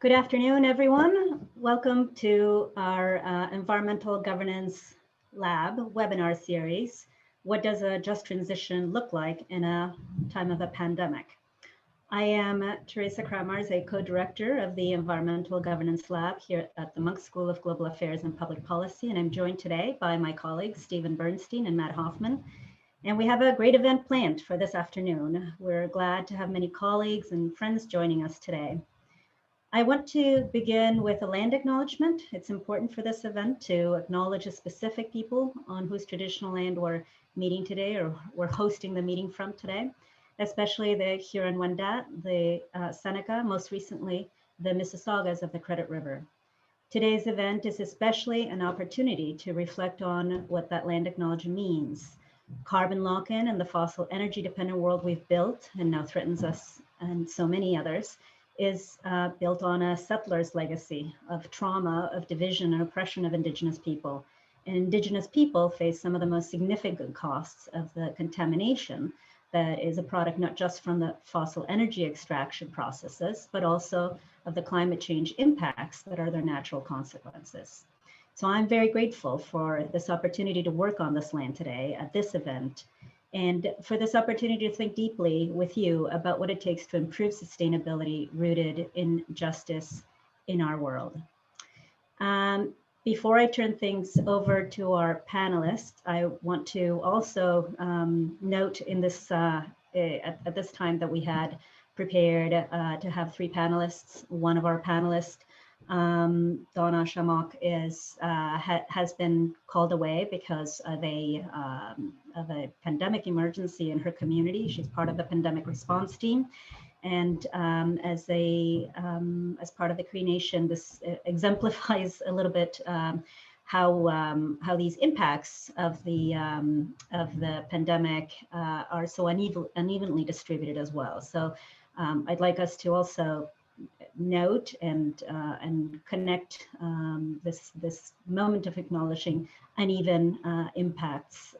Good afternoon, everyone. Welcome to our Environmental Governance Lab webinar series. What does a just transition look like in a time of a pandemic? I am Teresa Kramars, a co-director of the Environmental Governance Lab here at the Munk School of Global Affairs and Public Policy, and I'm joined today by my colleagues, Stephen Bernstein and Matt Hoffman. And we have a great event planned for this afternoon. We're glad to have many colleagues and friends joining us today. I want to begin with a land acknowledgement. It's important for this event to acknowledge the specific people on whose traditional land we're meeting today, or we're hosting the meeting from today, especially the Huron-Wendat, the Seneca, most recently the Mississaugas of the Credit River. Today's event is especially an opportunity to reflect on what that land acknowledgement means. Carbon lock-in and the fossil energy dependent world we've built and now threatens us and so many others is built on a settler's legacy of trauma, of division and oppression of Indigenous people. And Indigenous people face some of the most significant costs of the contamination that is a product not just from the fossil energy extraction processes, but also of the climate change impacts that are their natural consequences. So I'm very grateful for this opportunity to work on this land today at this event, and for this opportunity to think deeply with you about what it takes to improve sustainability rooted in justice in our world. Before I turn things over to our panelists, I want to also note in this at this time that we had prepared to have three panelists. One of our panelists, Donna Ashamock, has been called away because of a pandemic emergency in her community. She's part of the pandemic response team, and as part of the Cree Nation, this exemplifies a little bit how these impacts of the pandemic are so unevenly distributed as well. So I'd like us to also note and connect this moment of acknowledging uneven impacts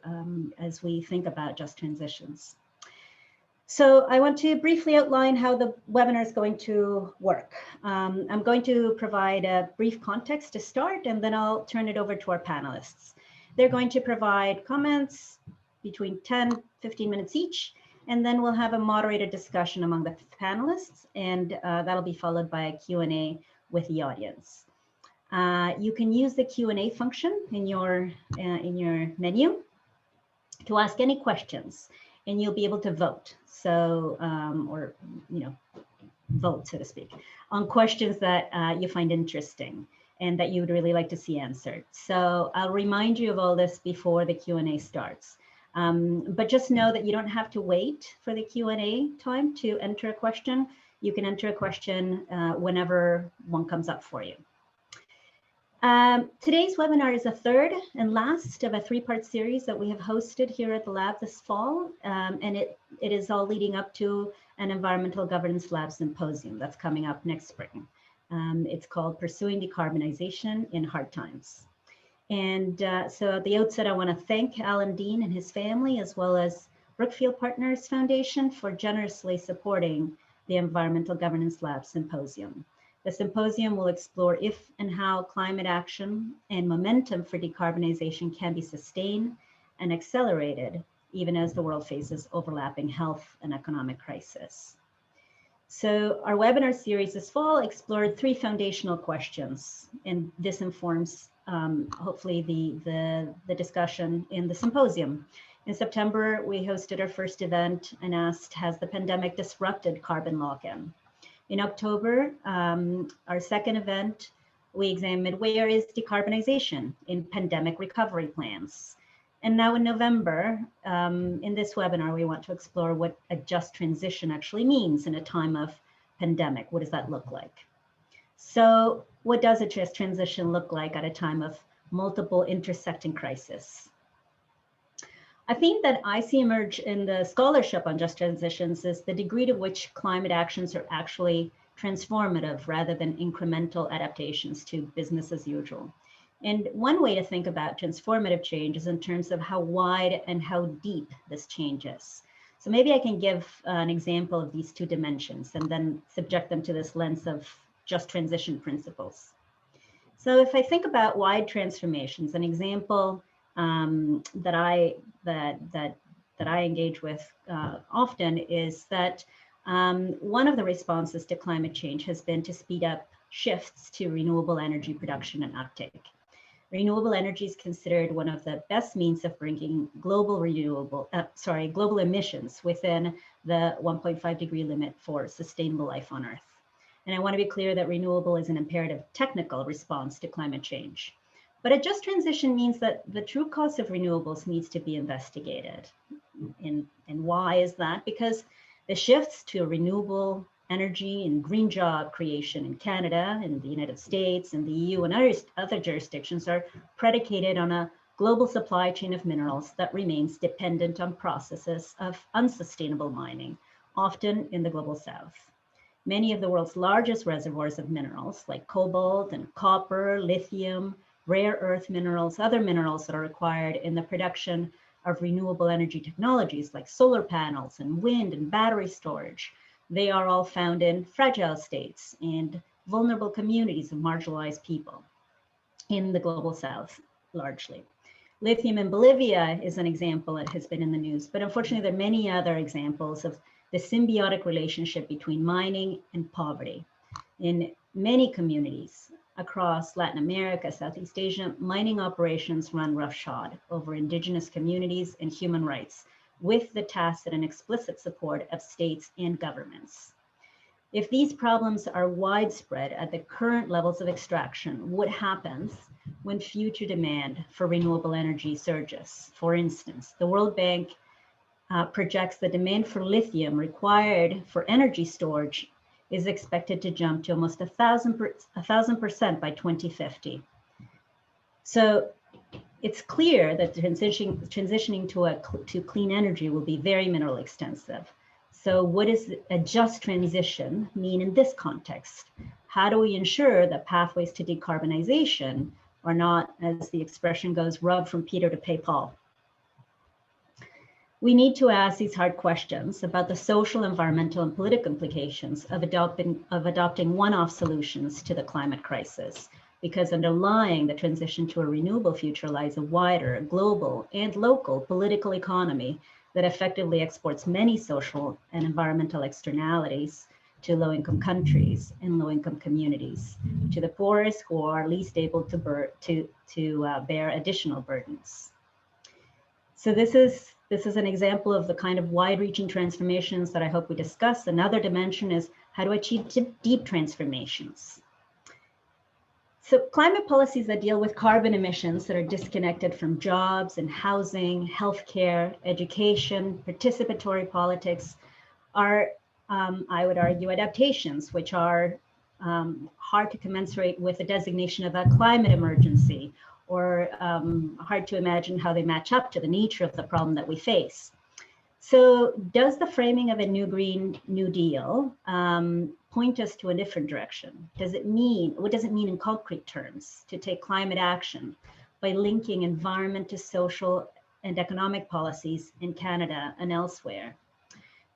as we think about just transitions. So I want to briefly outline how the webinar is going to work. I'm going to provide a brief context to start, and then I'll turn it over to our panelists. They're going to provide comments between 10, 15 minutes each, and then we'll have a moderated discussion among the panelists, and that'll be followed by a Q&A with the audience. You can use the Q&A function in your menu to ask any questions, and you'll be able to vote. So, vote, so to speak, on questions that you find interesting and that you would really like to see answered. So I'll remind you of all this before the Q&A starts. But just know that you don't have to wait for the Q&A time to enter a question. You can enter a question whenever one comes up for you. Today's webinar is a third and last of a three-part series that we have hosted here at the lab this fall, and it is all leading up to an Environmental Governance Lab Symposium that's coming up next spring. It's called Pursuing Decarbonization in Hard Times. And so at the outset, I want to thank Alan Dean and his family, as well as Brookfield Partners Foundation, for generously supporting the Environmental Governance Lab Symposium. The symposium will explore if and how climate action and momentum for decarbonization can be sustained and accelerated, even as the world faces overlapping health and economic crisis. So our webinar series this fall explored three foundational questions, and this informs hopefully the discussion in the symposium. In September, we hosted our first event and asked, has the pandemic disrupted carbon lock-in? In October, our second event, we examined where is decarbonization in pandemic recovery plans? And now in November, in this webinar, we want to explore what a just transition actually means in a time of pandemic. What does that look like? So what does a just transition look like at a time of multiple intersecting crises? A theme that I see emerge in the scholarship on just transitions is the degree to which climate actions are actually transformative rather than incremental adaptations to business as usual. And one way to think about transformative change is in terms of how wide and how deep this change is. So maybe I can give an example of these two dimensions and then subject them to this lens of just transition principles. So if I think about wide transformations, an example that I engage with often is that one of the responses to climate change has been to speed up shifts to renewable energy production and uptake. Renewable energy is considered one of the best means of bringing global emissions within the 1.5 degree limit for sustainable life on Earth. And I want to be clear that renewable is an imperative technical response to climate change. But a just transition means that the true cost of renewables needs to be investigated. And why is that? Because the shifts to renewable energy and green job creation in Canada, in the United States, and the EU, and other jurisdictions are predicated on a global supply chain of minerals that remains dependent on processes of unsustainable mining, often in the global south. Many of the world's largest reservoirs of minerals, like cobalt and copper, lithium, rare earth minerals, other minerals that are required in the production of renewable energy technologies like solar panels and wind and battery storage, they are all found in fragile states and vulnerable communities of marginalized people in the global south, largely. Lithium in Bolivia is an example that has been in the news, but unfortunately there are many other examples of the symbiotic relationship between mining and poverty. In many communities across Latin America, Southeast Asia, mining operations run roughshod over indigenous communities and human rights, with the tacit and explicit support of states and governments. If these problems are widespread at the current levels of extraction, what happens when future demand for renewable energy surges? For instance, the World Bank projects the demand for lithium required for energy storage is expected to jump to almost 1,000% by 2050. So it's clear that transitioning to clean energy will be very mineral extensive. So what does a just transition mean in this context? How do we ensure that pathways to decarbonization are not, as the expression goes, rubbed from Peter to pay Paul? We need to ask these hard questions about the social, environmental, and political implications of adopting one-off solutions to the climate crisis, because underlying the transition to a renewable future lies a wider, global, and local political economy that effectively exports many social and environmental externalities to low-income countries and low-income communities, to the poorest who are least able to bear additional burdens. So this is an example of the kind of wide-reaching transformations that I hope we discuss. Another dimension is how to achieve deep transformations. So climate policies that deal with carbon emissions that are disconnected from jobs and housing, healthcare, education, participatory politics are, I would argue, adaptations, which are hard to commensurate with the designation of a climate emergency, or hard to imagine how they match up to the nature of the problem that we face. So does the framing of a new Green New Deal point us to a different direction? What does it mean in concrete terms to take climate action by linking environment to social and economic policies in Canada and elsewhere?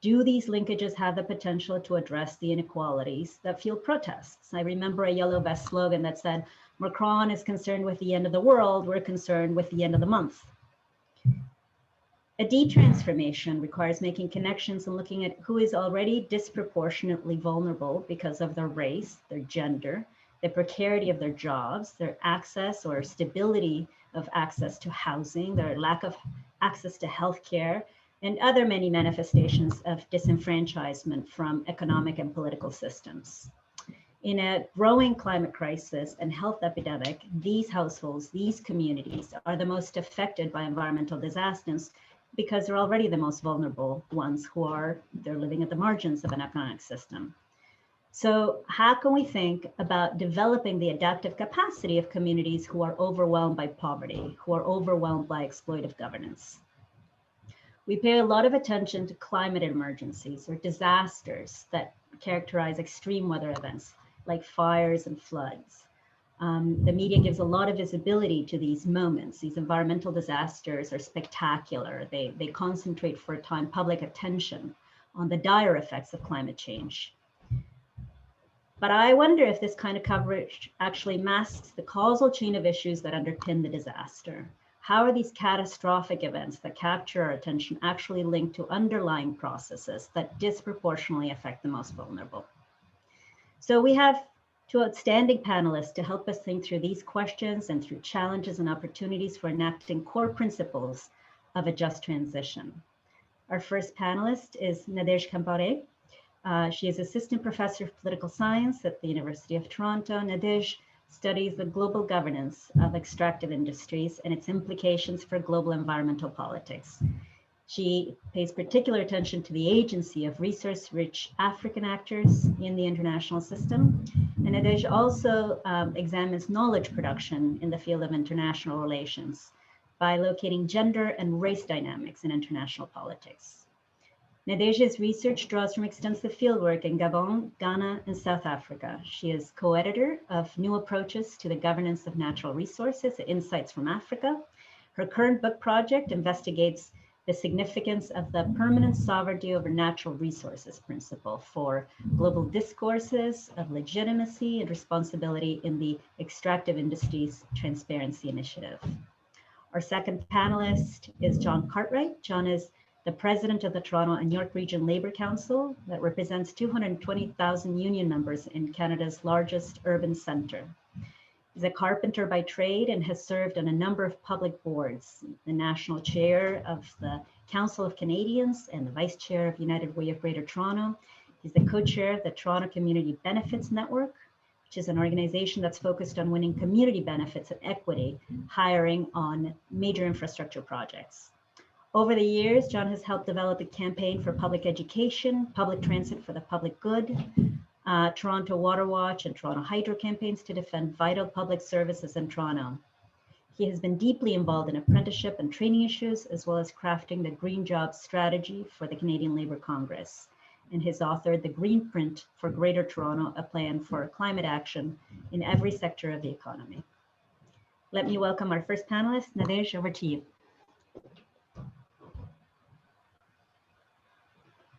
Do these linkages have the potential to address the inequalities that fuel protests? I remember a Yellow Vest slogan that said, Macron is concerned with the end of the world, we're concerned with the end of the month. A detransformation requires making connections and looking at who is already disproportionately vulnerable because of their race, their gender, the precarity of their jobs, their access or stability of access to housing, their lack of access to healthcare, and other many manifestations of disenfranchisement from economic and political systems. In a growing climate crisis and health epidemic, these households, these communities are the most affected by environmental disasters because they're already the most vulnerable ones they're living at the margins of an economic system. So how can we think about developing the adaptive capacity of communities who are overwhelmed by poverty, who are overwhelmed by exploitive governance? We pay a lot of attention to climate emergencies or disasters that characterize extreme weather events like fires and floods. The media gives a lot of visibility to these moments. These environmental disasters are spectacular. They concentrate for a time public attention on the dire effects of climate change. But I wonder if this kind of coverage actually masks the causal chain of issues that underpin the disaster. How are these catastrophic events that capture our attention actually linked to underlying processes that disproportionately affect the most vulnerable? So we have two outstanding panelists to help us think through these questions and through challenges and opportunities for enacting core principles of a just transition. Our first panelist is Nadége Compaoré. She is Assistant Professor of Political Science at the University of Toronto. Nadége studies the global governance of extractive industries and its implications for global environmental politics. She pays particular attention to the agency of resource-rich African actors in the international system. And Nadége also examines knowledge production in the field of international relations by locating gender and race dynamics in international politics. Nadége's research draws from extensive fieldwork in Gabon, Ghana, and South Africa. She is co-editor of New Approaches to the Governance of Natural Resources, Insights from Africa. Her current book project investigates the significance of the permanent sovereignty over natural resources principle for global discourses of legitimacy and responsibility in the extractive industries transparency initiative. Our second panelist is John Cartwright. John is the president of the Toronto and York Region Labour Council that represents 220,000 union members in Canada's largest urban centre. He's a carpenter by trade and has served on a number of public boards, the national chair of the Council of Canadians and the vice chair of United Way of Greater Toronto. He's the co-chair of the Toronto Community Benefits Network, which is an organization that's focused on winning community benefits and equity, hiring on major infrastructure projects. Over the years, John has helped develop a campaign for public education, public transit for the public good, Toronto Water Watch and Toronto Hydro campaigns to defend vital public services in Toronto. He has been deeply involved in apprenticeship and training issues, as well as crafting the Green Jobs strategy for the Canadian Labour Congress, and has authored the Green Print for Greater Toronto, a plan for climate action in every sector of the economy. Let me welcome our first panelist. Nadége, over to you.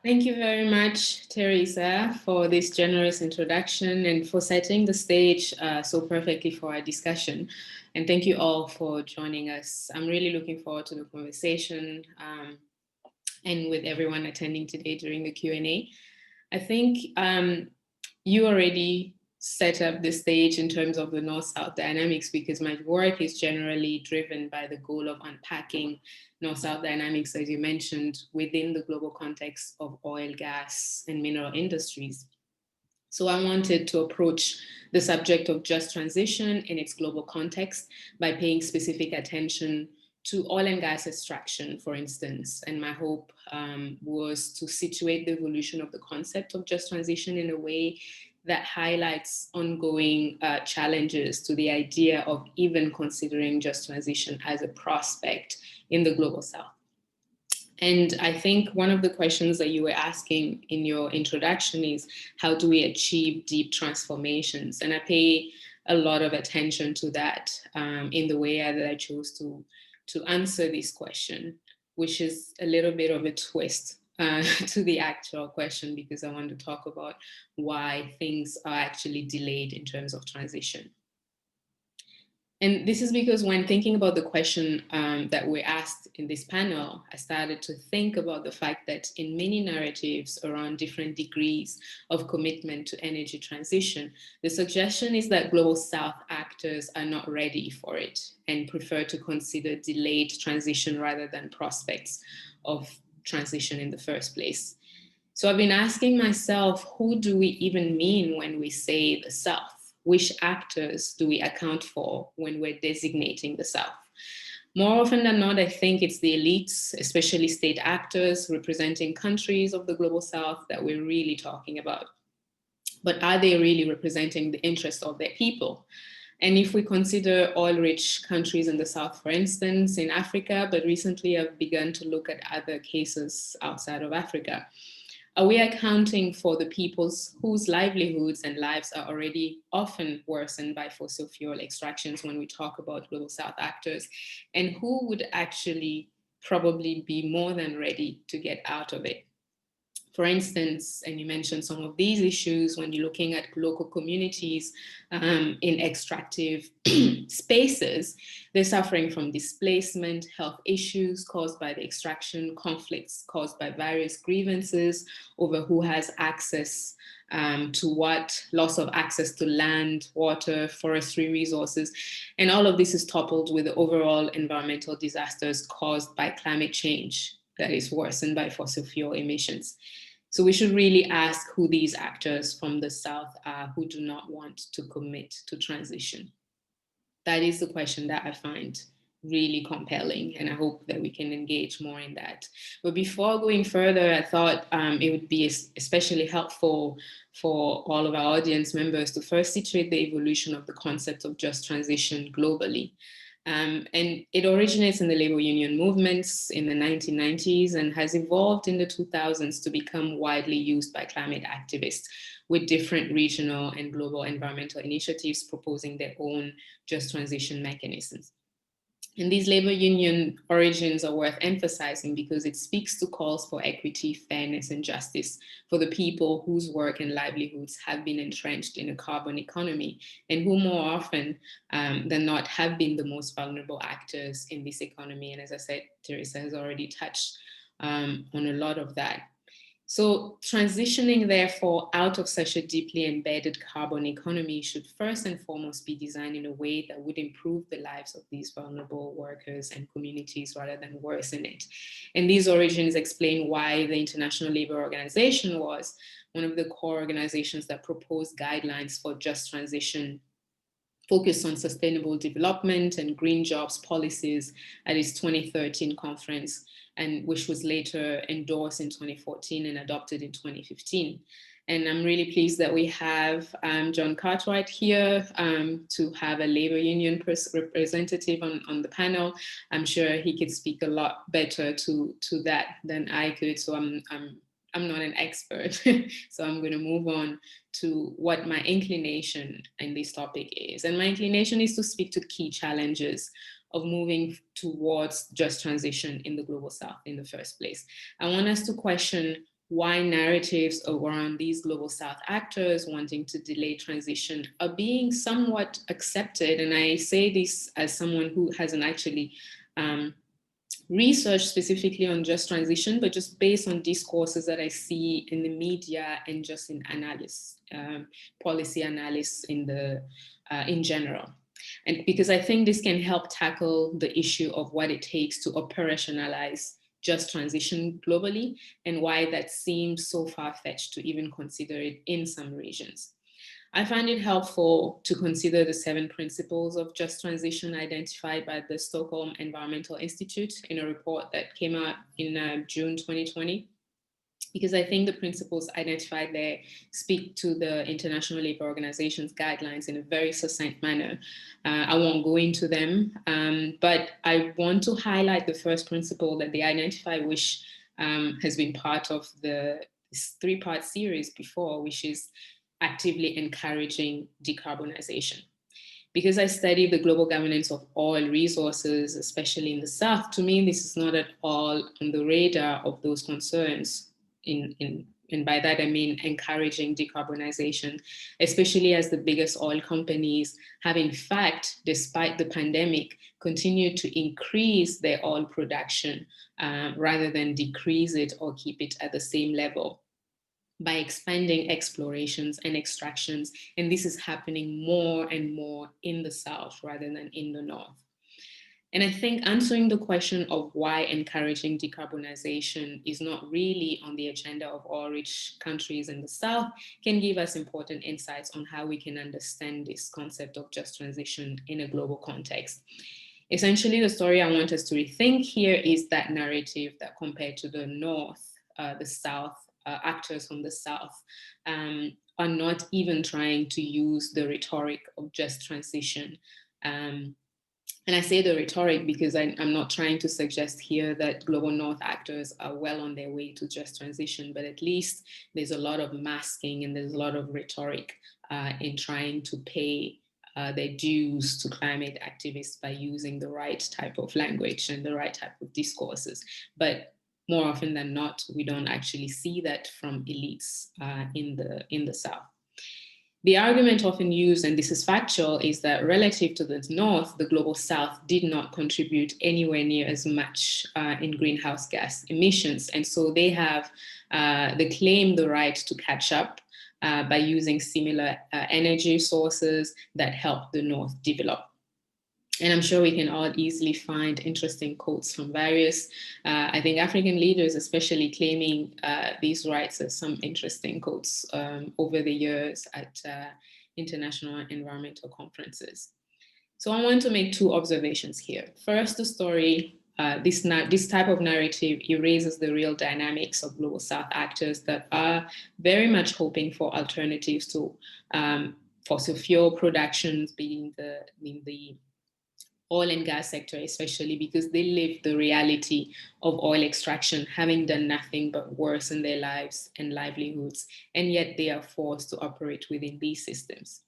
Thank you very much, Teresa, for this generous introduction and for setting the stage so perfectly for our discussion. And thank you all for joining us. I'm really looking forward to the conversation and with everyone attending today during the Q&A. I think you already set up the stage in terms of the North-South dynamics, because my work is generally driven by the goal of unpacking North-South dynamics, as you mentioned, within the global context of oil, gas, and mineral industries. So I wanted to approach the subject of just transition in its global context by paying specific attention to oil and gas extraction, for instance. And my hope was to situate the evolution of the concept of just transition in a way that highlights ongoing challenges to the idea of even considering just transition as a prospect in the global South. And I think one of the questions that you were asking in your introduction is, how do we achieve deep transformations? And I pay a lot of attention to that in the way that I chose to answer this question, which is a little bit of a twist to the actual question, because I want to talk about why things are actually delayed in terms of transition. And this is because when thinking about the question that we asked in this panel, I started to think about the fact that in many narratives around different degrees of commitment to energy transition, the suggestion is that Global South actors are not ready for it and prefer to consider delayed transition rather than prospects of transition in the first place. So I've been asking myself, who do we even mean when we say the South? Which actors do we account for when we're designating the South? More often than not, I think it's the elites, especially state actors representing countries of the Global South, that we're really talking about. But are they really representing the interests of their people? And if we consider oil-rich countries in the South, for instance, in Africa, but recently I've begun to look at other cases outside of Africa, are we accounting for the peoples whose livelihoods and lives are already often worsened by fossil fuel extractions when we talk about Global South actors, and who would actually probably be more than ready to get out of it? For instance, and you mentioned some of these issues when you're looking at local communities in extractive spaces, they're suffering from displacement, health issues caused by the extraction, conflicts caused by various grievances over who has access to what, loss of access to land, water, forestry resources. And all of this is toppled with the overall environmental disasters caused by climate change that is worsened by fossil fuel emissions. So we should really ask who these actors from the South are who do not want to commit to transition. That is the question that I find really compelling, and I hope that we can engage more in that. But before going further, I thought it would be especially helpful for all of our audience members to first situate the evolution of the concept of just transition globally. And it originates in the labor union movements in the 1990s and has evolved in the 2000s to become widely used by climate activists, with different regional and global environmental initiatives proposing their own just transition mechanisms. And these labor union origins are worth emphasizing because it speaks to calls for equity, fairness, and justice for the people whose work and livelihoods have been entrenched in a carbon economy, and who more often than not have been the most vulnerable actors in this economy. And as I said, Teresa has already touched on a lot of that. So transitioning, therefore, out of such a deeply embedded carbon economy should first and foremost be designed in a way that would improve the lives of these vulnerable workers and communities rather than worsen it. And these origins explain why the International Labour Organization was one of the core organizations that proposed guidelines for just transition, focused on sustainable development and green jobs policies at its 2013 conference, and which was later endorsed in 2014 and adopted in 2015. And I'm really pleased that we have John Cartwright here to have a labor union representative on the panel. I'm sure he could speak a lot better to that than I could. So I'm not an expert, so I'm going to move on to what my inclination in this topic is. And my inclination is to speak to key challenges of moving towards just transition in the Global South in the first place. I want us to question why narratives around these Global South actors wanting to delay transition are being somewhat accepted. And I say this as someone who hasn't actually research specifically on just transition, but just based on discourses that I see in the media and just in analysis, policy analysis in general. And because I think this can help tackle the issue of what it takes to operationalize just transition globally and why that seems so far-fetched to even consider it in some regions. I find it helpful to consider the 7 principles of just transition identified by the Stockholm Environmental Institute in a report that came out in June 2020, because I think the principles identified there speak to the International Labour Organization's guidelines in a very succinct manner. I won't go into them, but I want to highlight the first principle that they identify, which has been part of this 3-part series before, which is actively encouraging decarbonization. Because I study the global governance of oil resources, especially in the South, to me, this is not at all on the radar of those concerns. And by that, I mean encouraging decarbonization, especially as the biggest oil companies have, in fact, despite the pandemic, continued to increase their oil production rather than decrease it or keep it at the same level, by expanding explorations and extractions. And this is happening more and more in the South rather than in the North. And I think answering the question of why encouraging decarbonization is not really on the agenda of oil-rich countries in the South can give us important insights on how we can understand this concept of just transition in a global context. Essentially, the story I want us to rethink here is that narrative that compared to the North, the South, actors from the South are not even trying to use the rhetoric of just transition. And I say the rhetoric because I'm not trying to suggest here that Global North actors are well on their way to just transition, but at least there's a lot of masking and there's a lot of rhetoric in trying to pay their dues to climate activists by using the right type of language and the right type of discourses. But more often than not, we don't actually see that from elites in the South. The argument often used, and this is factual, is that relative to the North, the global South did not contribute anywhere near as much in greenhouse gas emissions. And so they claim the right to catch up by using similar energy sources that help the North develop. And I'm sure we can all easily find interesting quotes from various, I think, African leaders, especially claiming these rights as some interesting quotes over the years at international environmental conferences. So I want to make two observations here. First, the story, this type of narrative erases the real dynamics of global South actors that are very much hoping for alternatives to fossil fuel productions, being the oil and gas sector, especially because they live the reality of oil extraction, having done nothing but worsen their lives and livelihoods, and yet they are forced to operate within these systems.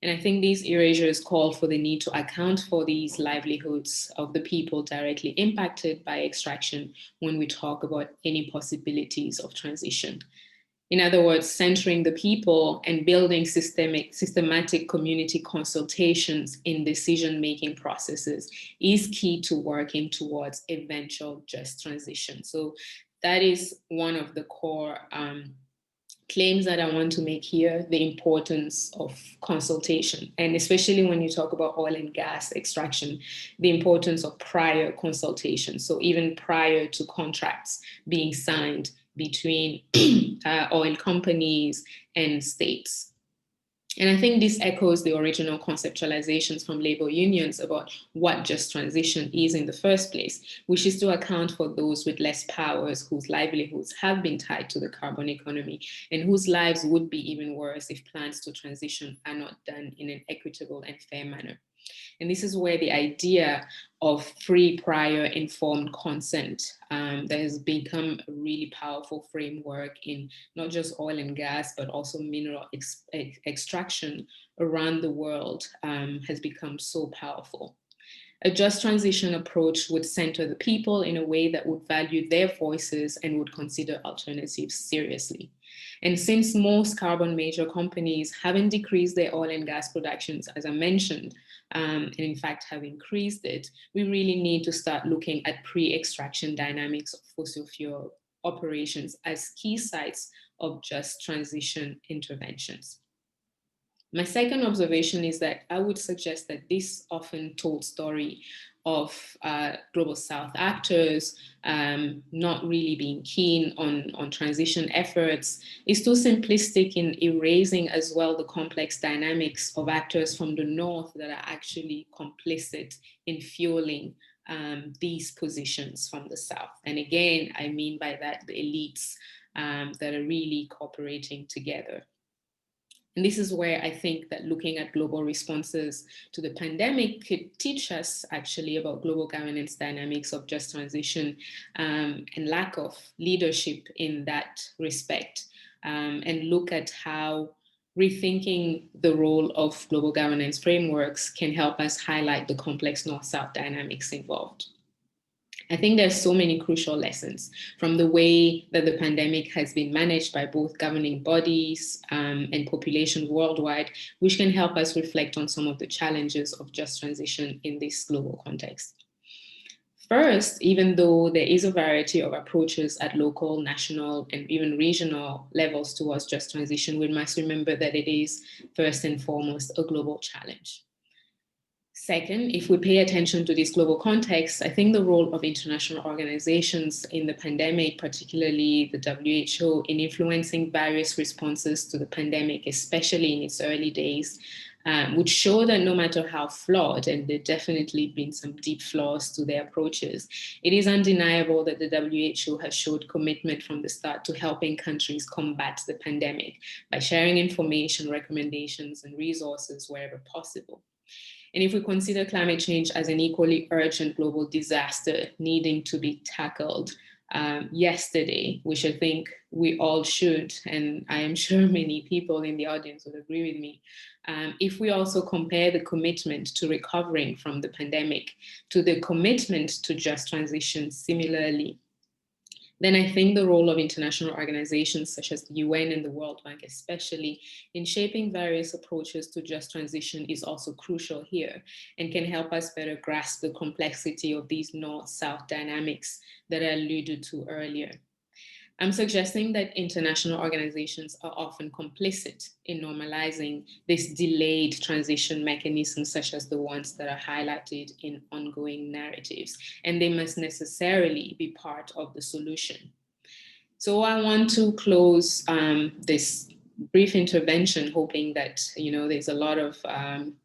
And I think these erasures call for the need to account for these livelihoods of the people directly impacted by extraction when we talk about any possibilities of transition. In other words, centering the people and building systematic community consultations in decision-making processes is key to working towards eventual just transition. So that is one of the core claims that I want to make here, the importance of consultation. And especially when you talk about oil and gas extraction, the importance of prior consultation. So even prior to contracts being signed between oil companies and states. And I think this echoes the original conceptualizations from labor unions about what just transition is in the first place, which is to account for those with less powers whose livelihoods have been tied to the carbon economy and whose lives would be even worse if plans to transition are not done in an equitable and fair manner. And this is where the idea of free, prior, informed consent that has become a really powerful framework in not just oil and gas, but also mineral extraction around the world has become so powerful. A just transition approach would center the people in a way that would value their voices and would consider alternatives seriously. And since most carbon major companies haven't decreased their oil and gas productions, as I mentioned, and in fact have increased it, we really need to start looking at pre-extraction dynamics of fossil fuel operations as key sites of just transition interventions. My second observation is that I would suggest that this often told story of global South actors not really being keen on transition efforts is too simplistic in erasing as well the complex dynamics of actors from the North that are actually complicit in fueling these positions from the South. And again, I mean by that the elites that are really cooperating together. And this is where I think that looking at global responses to the pandemic could teach us actually about global governance dynamics of just transition and lack of leadership in that respect, and look at how rethinking the role of global governance frameworks can help us highlight the complex North-South dynamics involved. I think there's so many crucial lessons from the way that the pandemic has been managed by both governing bodies and populations worldwide, which can help us reflect on some of the challenges of just transition in this global context. First, even though there is a variety of approaches at local, national, and even regional levels towards just transition, we must remember that it is first and foremost a global challenge. Second, if we pay attention to this global context, I think the role of international organizations in the pandemic, particularly the WHO, in influencing various responses to the pandemic, especially in its early days, would show that no matter how flawed, and there definitely been some deep flaws to their approaches, it is undeniable that the WHO has showed commitment from the start to helping countries combat the pandemic by sharing information, recommendations, and resources wherever possible. And if we consider climate change as an equally urgent global disaster needing to be tackled yesterday, which I think we all should, and I am sure many people in the audience would agree with me, if we also compare the commitment to recovering from the pandemic to the commitment to just transition similarly, then I think the role of international organizations such as the UN and the World Bank, especially in shaping various approaches to just transition, is also crucial here and can help us better grasp the complexity of these North-South dynamics that I alluded to earlier. I'm suggesting that international organizations are often complicit in normalizing this delayed transition mechanisms, such as the ones that are highlighted in ongoing narratives, and they must necessarily be part of the solution. So I want to close this brief intervention, hoping that there's a lot of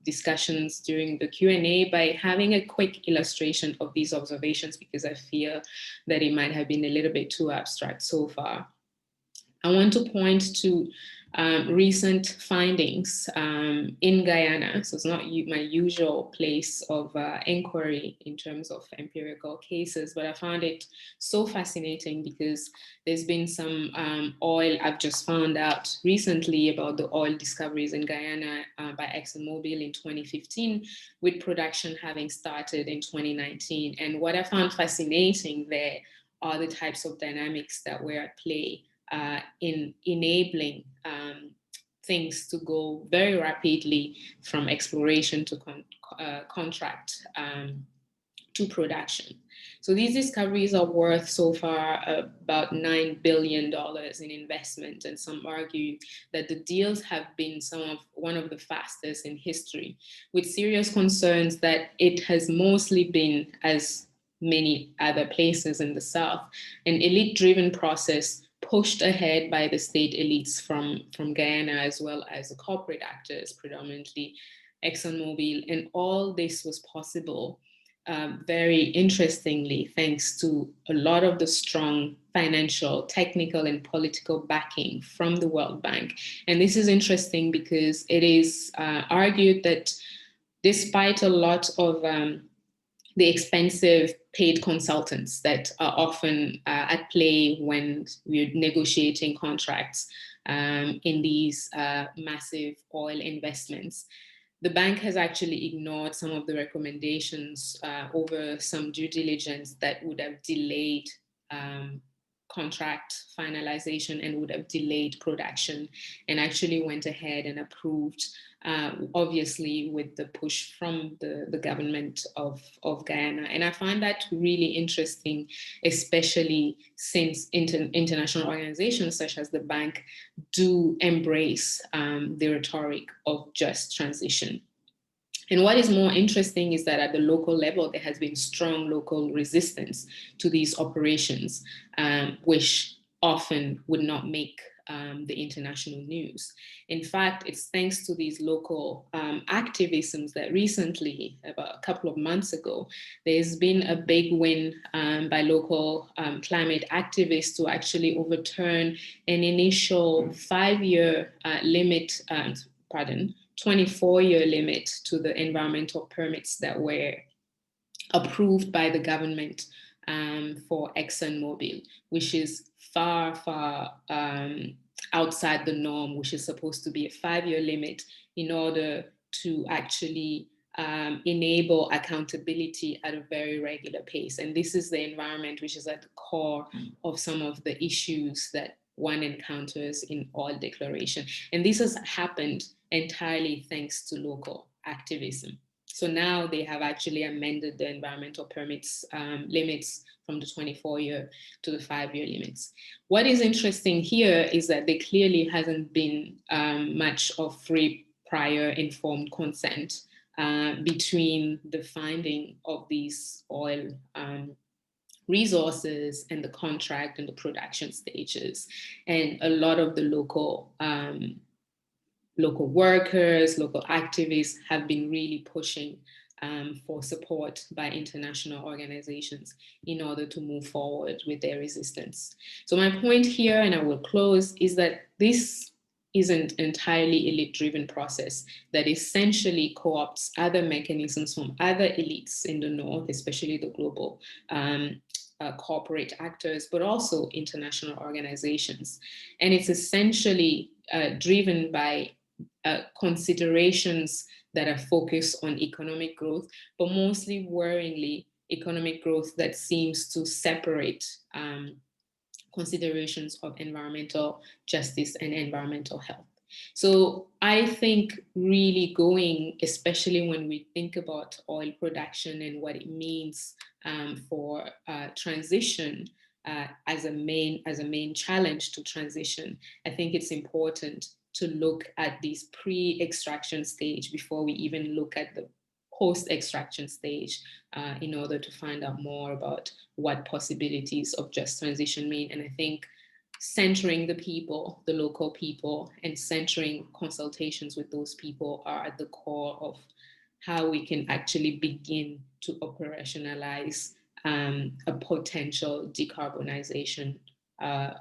discussions during the Q&A, by having a quick illustration of these observations, because I fear that it might have been a little bit too abstract so far. I want to point to recent findings in Guyana. So it's not my usual place of inquiry in terms of empirical cases, but I found it so fascinating because there's been some oil. I've just found out recently about the oil discoveries in Guyana by ExxonMobil in 2015, with production having started in 2019. And what I found fascinating there are the types of dynamics that were at play in enabling things to go very rapidly from exploration to contract to production. So these discoveries are worth so far about $9 billion in investment, and some argue that the deals have been one of the fastest in history, with serious concerns that it has mostly been, as many other places in the South, an elite-driven process pushed ahead by the state elites from Guyana, as well as the corporate actors, predominantly ExxonMobil. And all this was possible, very interestingly, thanks to a lot of the strong financial, technical, and political backing from the World Bank. And this is interesting because it is argued that despite a lot of the expensive paid consultants that are often at play when we're negotiating contracts in these massive oil investments, the bank has actually ignored some of the recommendations over some due diligence that would have delayed contract finalization and would have delayed production, and actually went ahead and approved, obviously with the push from the government of Guyana. And I find that really interesting, especially since international organizations such as the bank do embrace the rhetoric of just transition. And what is more interesting is that at the local level, there has been strong local resistance to these operations, which often would not make the international news. In fact, it's thanks to these local activisms that recently, about a couple of months ago, there's been a big win by local climate activists to actually overturn an initial 5-year limit, 24-year limit to the environmental permits that were approved by the government for ExxonMobil, which is far, far outside the norm, which is supposed to be a 5-year limit in order to actually enable accountability at a very regular pace. And this is the environment which is at the core of some of the issues that one encounters in oil declaration. And this has happened entirely thanks to local activism. So now they have actually amended the environmental permits limits from the 24-year to the 5-year limits. What is interesting here is that there clearly hasn't been much of free prior informed consent between the finding of these oil resources and the contract and the production stages. And a lot of the local workers, local activists have been really pushing for support by international organizations in order to move forward with their resistance. So my point here, and I will close, is that this isn't entirely elite-driven process that essentially co-opts other mechanisms from other elites in the North, especially the global corporate actors, but also international organizations. And it's essentially driven by considerations that are focused on economic growth, but mostly worryingly, economic growth that seems to separate considerations of environmental justice and environmental health. So I think really going, especially when we think about oil production and what it means for transition as a main challenge to transition, I think it's important to look at this pre-extraction stage before we even look at the post-extraction stage in order to find out more about what possibilities of just transition mean. And I think centering the people, the local people, and centering consultations with those people are at the core of how we can actually begin to operationalize a potential decarbonization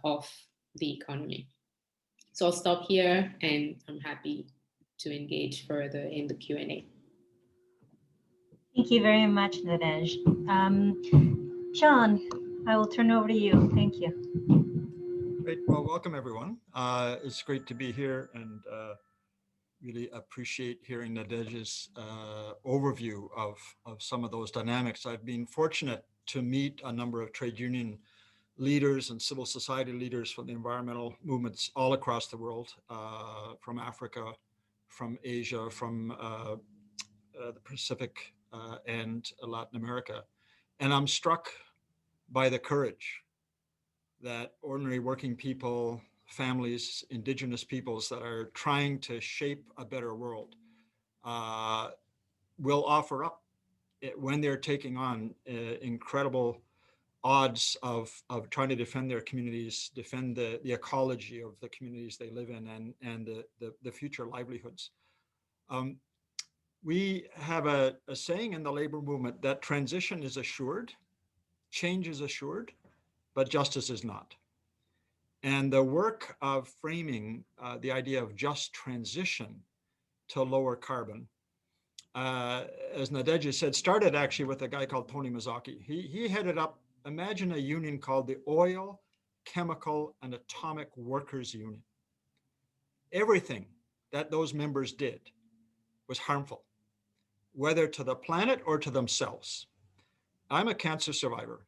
of the economy. So I'll stop here, and I'm happy to engage further in the Q&A. Thank you very much, Nadége. Sean, I will turn over to you. Thank you. Great. Well, welcome everyone. It's great to be here, and really appreciate hearing Nadége's overview of some of those dynamics. I've been fortunate to meet a number of trade union leaders and civil society leaders from the environmental movements all across the world, from Africa, from Asia, from the Pacific, and Latin America. And I'm struck by the courage that ordinary working people, families, indigenous peoples that are trying to shape a better world will offer up when they're taking on incredible odds of trying to defend their communities, defend the ecology of the communities they live in, and the future livelihoods. We have a saying in the labor movement that transition is assured, change is assured, but justice is not. And the work of framing the idea of just transition to lower carbon, as Nadége said, started actually with a guy called Tony Mazzocchi. He headed up, imagine a union called the Oil, Chemical, and Atomic Workers Union. Everything that those members did was harmful, whether to the planet or to themselves. I'm a cancer survivor,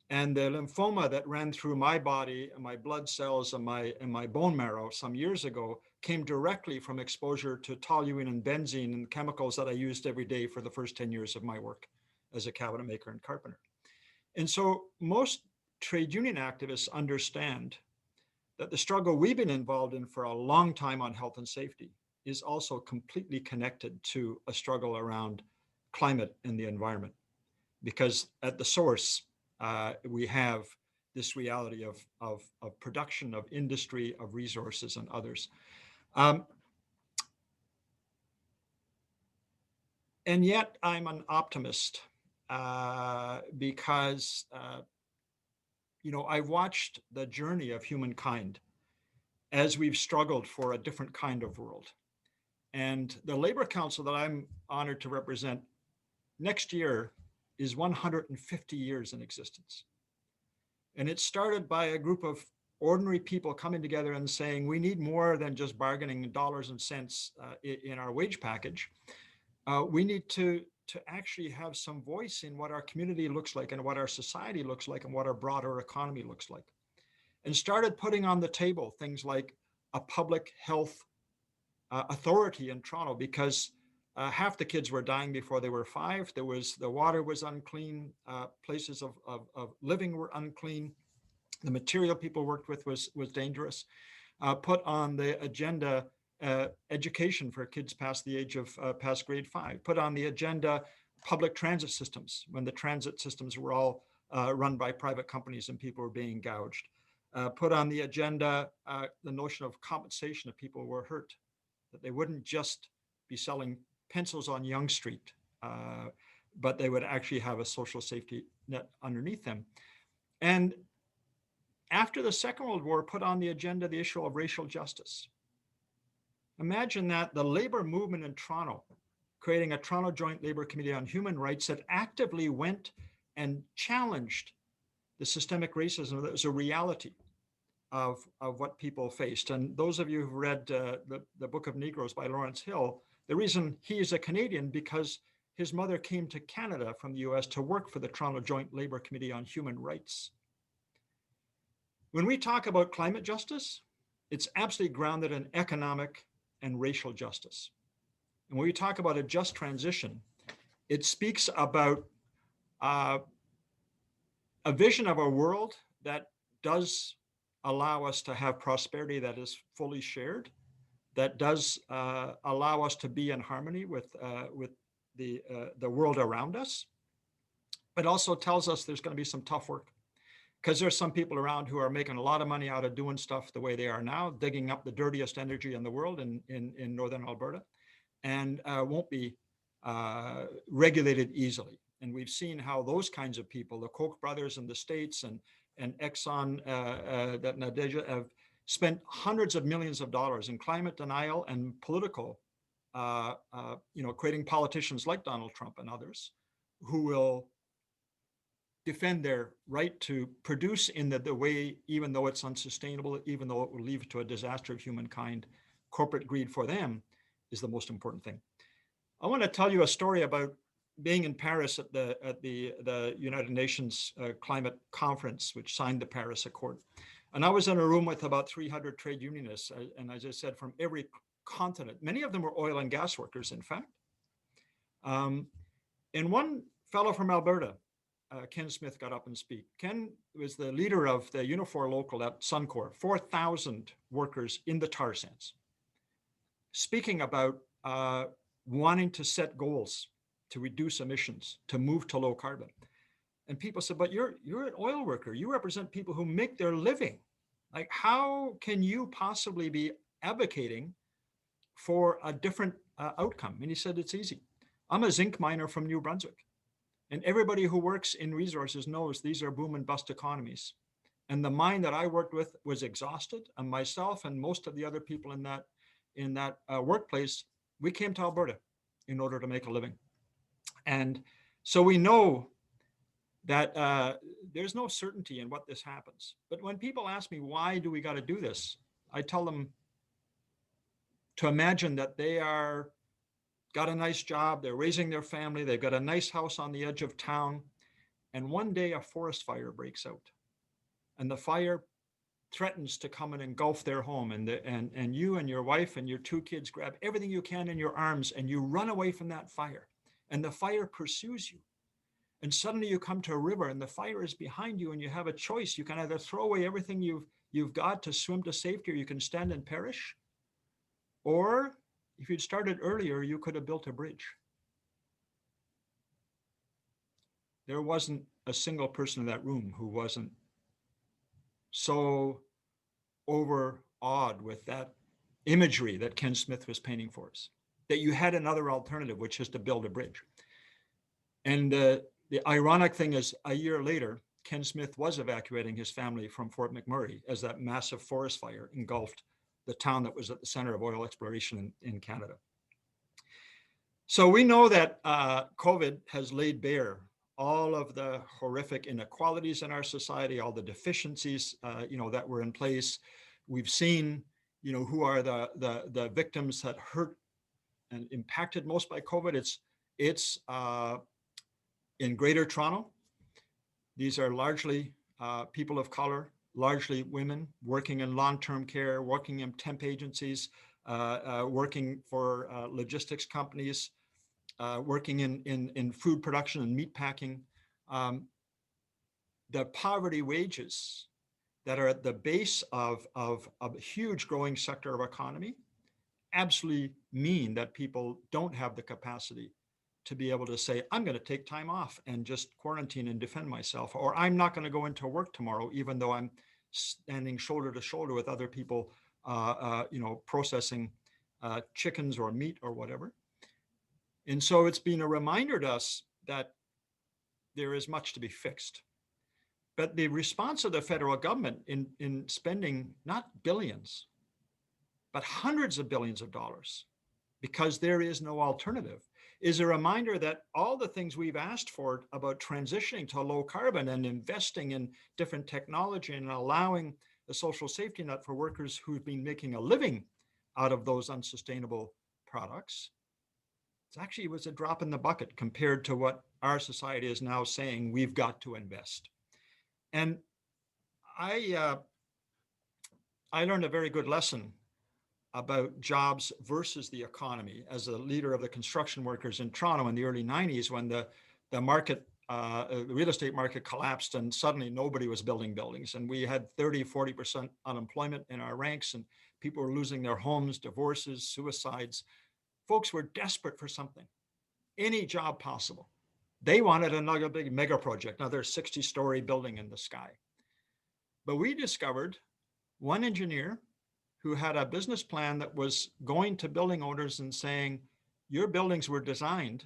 and the lymphoma that ran through my body and my blood cells and my bone marrow some years ago came directly from exposure to toluene and benzene and chemicals that I used every day for the first 10 years of my work as a cabinet maker and carpenter. And so most trade union activists understand that the struggle we've been involved in for a long time on health and safety is also completely connected to a struggle around climate and the environment. Because at the source, we have this reality of production, of industry, of resources, and others. And yet I'm an optimist because I've watched the journey of humankind as we've struggled for a different kind of world. And the Labor Council that I'm honored to represent next year is 150 years in existence. And it started by a group of ordinary people coming together and saying, we need more than just bargaining dollars and cents in our wage package. We need to actually have some voice in what our community looks like and what our society looks like and what our broader economy looks like. And started putting on the table things like a public health authority in Toronto, because half the kids were dying before they were 5. The water was unclean, places of living were unclean. The material people worked with was dangerous. Put on the agenda education for kids past the age of past grade 5. Put on the agenda public transit systems when the transit systems were all run by private companies and people were being gouged. Put on the agenda the notion of compensation if people were hurt, that they wouldn't just be selling pencils on Yonge Street, but they would actually have a social safety net underneath them. And after the Second World War, put on the agenda the issue of racial justice. Imagine that the labor movement in Toronto, creating a Toronto Joint Labor Committee on Human Rights that actively went and challenged the systemic racism that was a reality of what people faced. And those of you who've read the Book of Negroes by Lawrence Hill, the reason he is a Canadian because his mother came to Canada from the US to work for the Toronto Joint Labor Committee on Human Rights. When we talk about climate justice, it's absolutely grounded in economic and racial justice. And when we talk about a just transition, it speaks about a vision of a world that does allow us to have prosperity that is fully shared, that does allow us to be in harmony with the world around us, but also tells us there's going to be some tough work, because there's some people around who are making a lot of money out of doing stuff the way they are now, digging up the dirtiest energy in the world in northern Alberta, and won't be regulated easily. And we've seen how those kinds of people, the Koch brothers in the States and Exxon, that Nadége, have spent hundreds of millions of dollars in climate denial and political, creating politicians like Donald Trump and others who will defend their right to produce in the way, even though it's unsustainable, even though it will lead to a disaster of humankind. Corporate greed for them is the most important thing. I want to tell you a story about being in Paris at the United Nations Climate Conference, which signed the Paris Accord. And I was in a room with about 300 trade unionists, and as I said, from every continent. Many of them were oil and gas workers, in fact. And one fellow from Alberta, Ken Smith, got up and speak. Ken was the leader of the Unifor local at Suncor, 4,000 workers in the tar sands, speaking about wanting to set goals to reduce emissions, to move to low carbon. And people said, but you're an oil worker. You represent people who make their living. Like, how can you possibly be advocating for a different outcome? And he said, it's easy. I'm a zinc miner from New Brunswick. And everybody who works in resources knows these are boom and bust economies. And the mine that I worked with was exhausted. And myself and most of the other people in that workplace, we came to Alberta in order to make a living. And so we know that there's no certainty in what this happens. But when people ask me, why do we got to do this? I tell them to imagine that they are got a nice job, they're raising their family, they've got a nice house on the edge of town, and one day a forest fire breaks out, and the fire threatens to come and engulf their home, and you and your wife and your two kids grab everything you can in your arms and you run away from that fire, and the fire pursues you. And suddenly you come to a river and the fire is behind you, and you have a choice. You can either throw away everything you've got to swim to safety, or you can stand and perish. Or if you'd started earlier, you could have built a bridge. There wasn't a single person in that room who wasn't so overawed with that imagery that Ken Smith was painting for us, that you had another alternative, which is to build a bridge. And the ironic thing is, a year later, Ken Smith was evacuating his family from Fort McMurray as that massive forest fire engulfed the town that was at the center of oil exploration in Canada. So we know that COVID has laid bare all of the horrific inequalities in our society, all the deficiencies, that were in place. We've seen, who are the victims that hurt and impacted most by COVID. It's in Greater Toronto. These are largely people of color, largely women working in long-term care, working in temp agencies, working for logistics companies, working in food production and meat packing. The poverty wages that are at the base of a huge growing sector of economy absolutely mean that people don't have the capacity to be able to say, I'm going to take time off and just quarantine and defend myself, or I'm not going to go into work tomorrow, even though I'm standing shoulder to shoulder with other people, processing chickens or meat or whatever. And so it's been a reminder to us that there is much to be fixed. But the response of the federal government in spending not billions, but hundreds of billions of dollars, because there is no alternative, is a reminder that all the things we've asked for about transitioning to low carbon and investing in different technology and allowing the social safety net for workers who've been making a living out of those unsustainable products, it was a drop in the bucket compared to what our society is now saying we've got to invest. And I I learned a very good lesson about jobs versus the economy as a leader of the construction workers in Toronto in the early 90s, when the market, the real estate market collapsed and suddenly nobody was building buildings. And we had 30-40% unemployment in our ranks, and people were losing their homes, divorces, suicides. Folks were desperate for something, any job possible. They wanted another big mega project, another 60-story building in the sky. But we discovered one engineer who had a business plan that was going to building owners and saying, your buildings were designed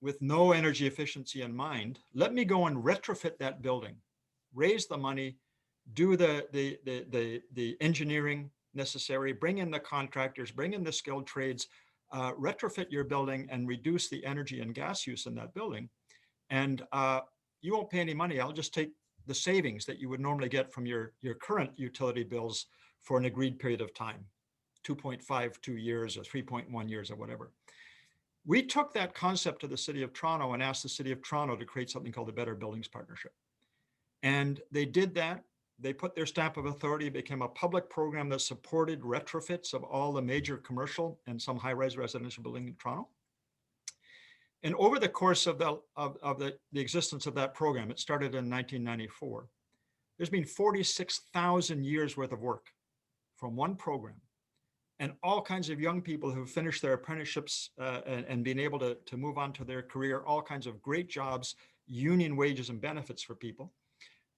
with no energy efficiency in mind. Let me go and retrofit that building, raise the money, do the engineering necessary, bring in the contractors, bring in the skilled trades, retrofit your building and reduce the energy and gas use in that building. And you won't pay any money. I'll just take the savings that you would normally get from your current utility bills for an agreed period of time, 2.52 years or 3.1 years or whatever. We took that concept to the City of Toronto and asked the City of Toronto to create something called the Better Buildings Partnership. And they did that. They put their stamp of authority, became a public program that supported retrofits of all the major commercial and some high-rise residential buildings in Toronto. And over the course of the existence of that program, it started in 1994, there's been 46,000 years worth of work from one program, and all kinds of young people who've finished their apprenticeships and been able to move on to their career, all kinds of great jobs, union wages and benefits for people.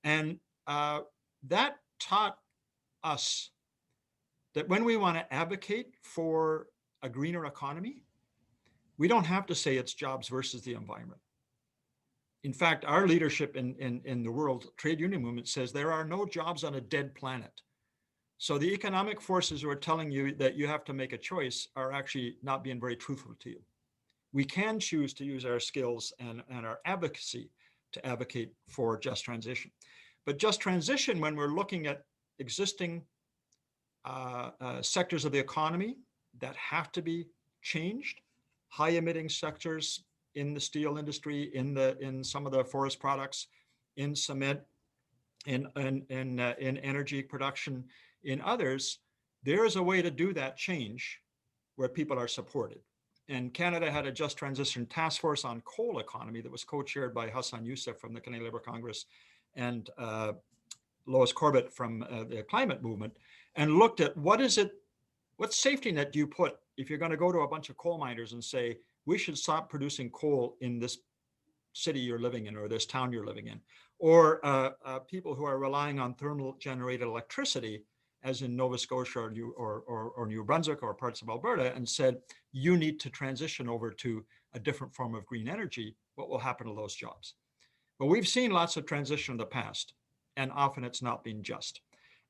And that taught us that when we want to advocate for a greener economy, we don't have to say it's jobs versus the environment. In fact, our leadership in the world trade union movement says there are no jobs on a dead planet. So the economic forces who are telling you that you have to make a choice are actually not being very truthful to you. We can choose to use our skills and our advocacy to advocate for just transition. But just transition, when we're looking at existing sectors of the economy that have to be changed, high emitting sectors in the steel industry, in some of the forest products, in cement, in energy production, in others, there is a way to do that change where people are supported. And Canada had a Just Transition Task Force on coal economy that was co-chaired by Hassan Youssef from the Canadian Labour Congress and Lois Corbett from the climate movement, and looked at what safety net do you put if you're going to go to a bunch of coal miners and say, we should stop producing coal in this city you're living in or this town you're living in, or people who are relying on thermal generated electricity, as in Nova Scotia or New Brunswick or parts of Alberta, and said, you need to transition over to a different form of green energy. What will happen to those jobs? But we've seen lots of transition in the past, and often it's not been just.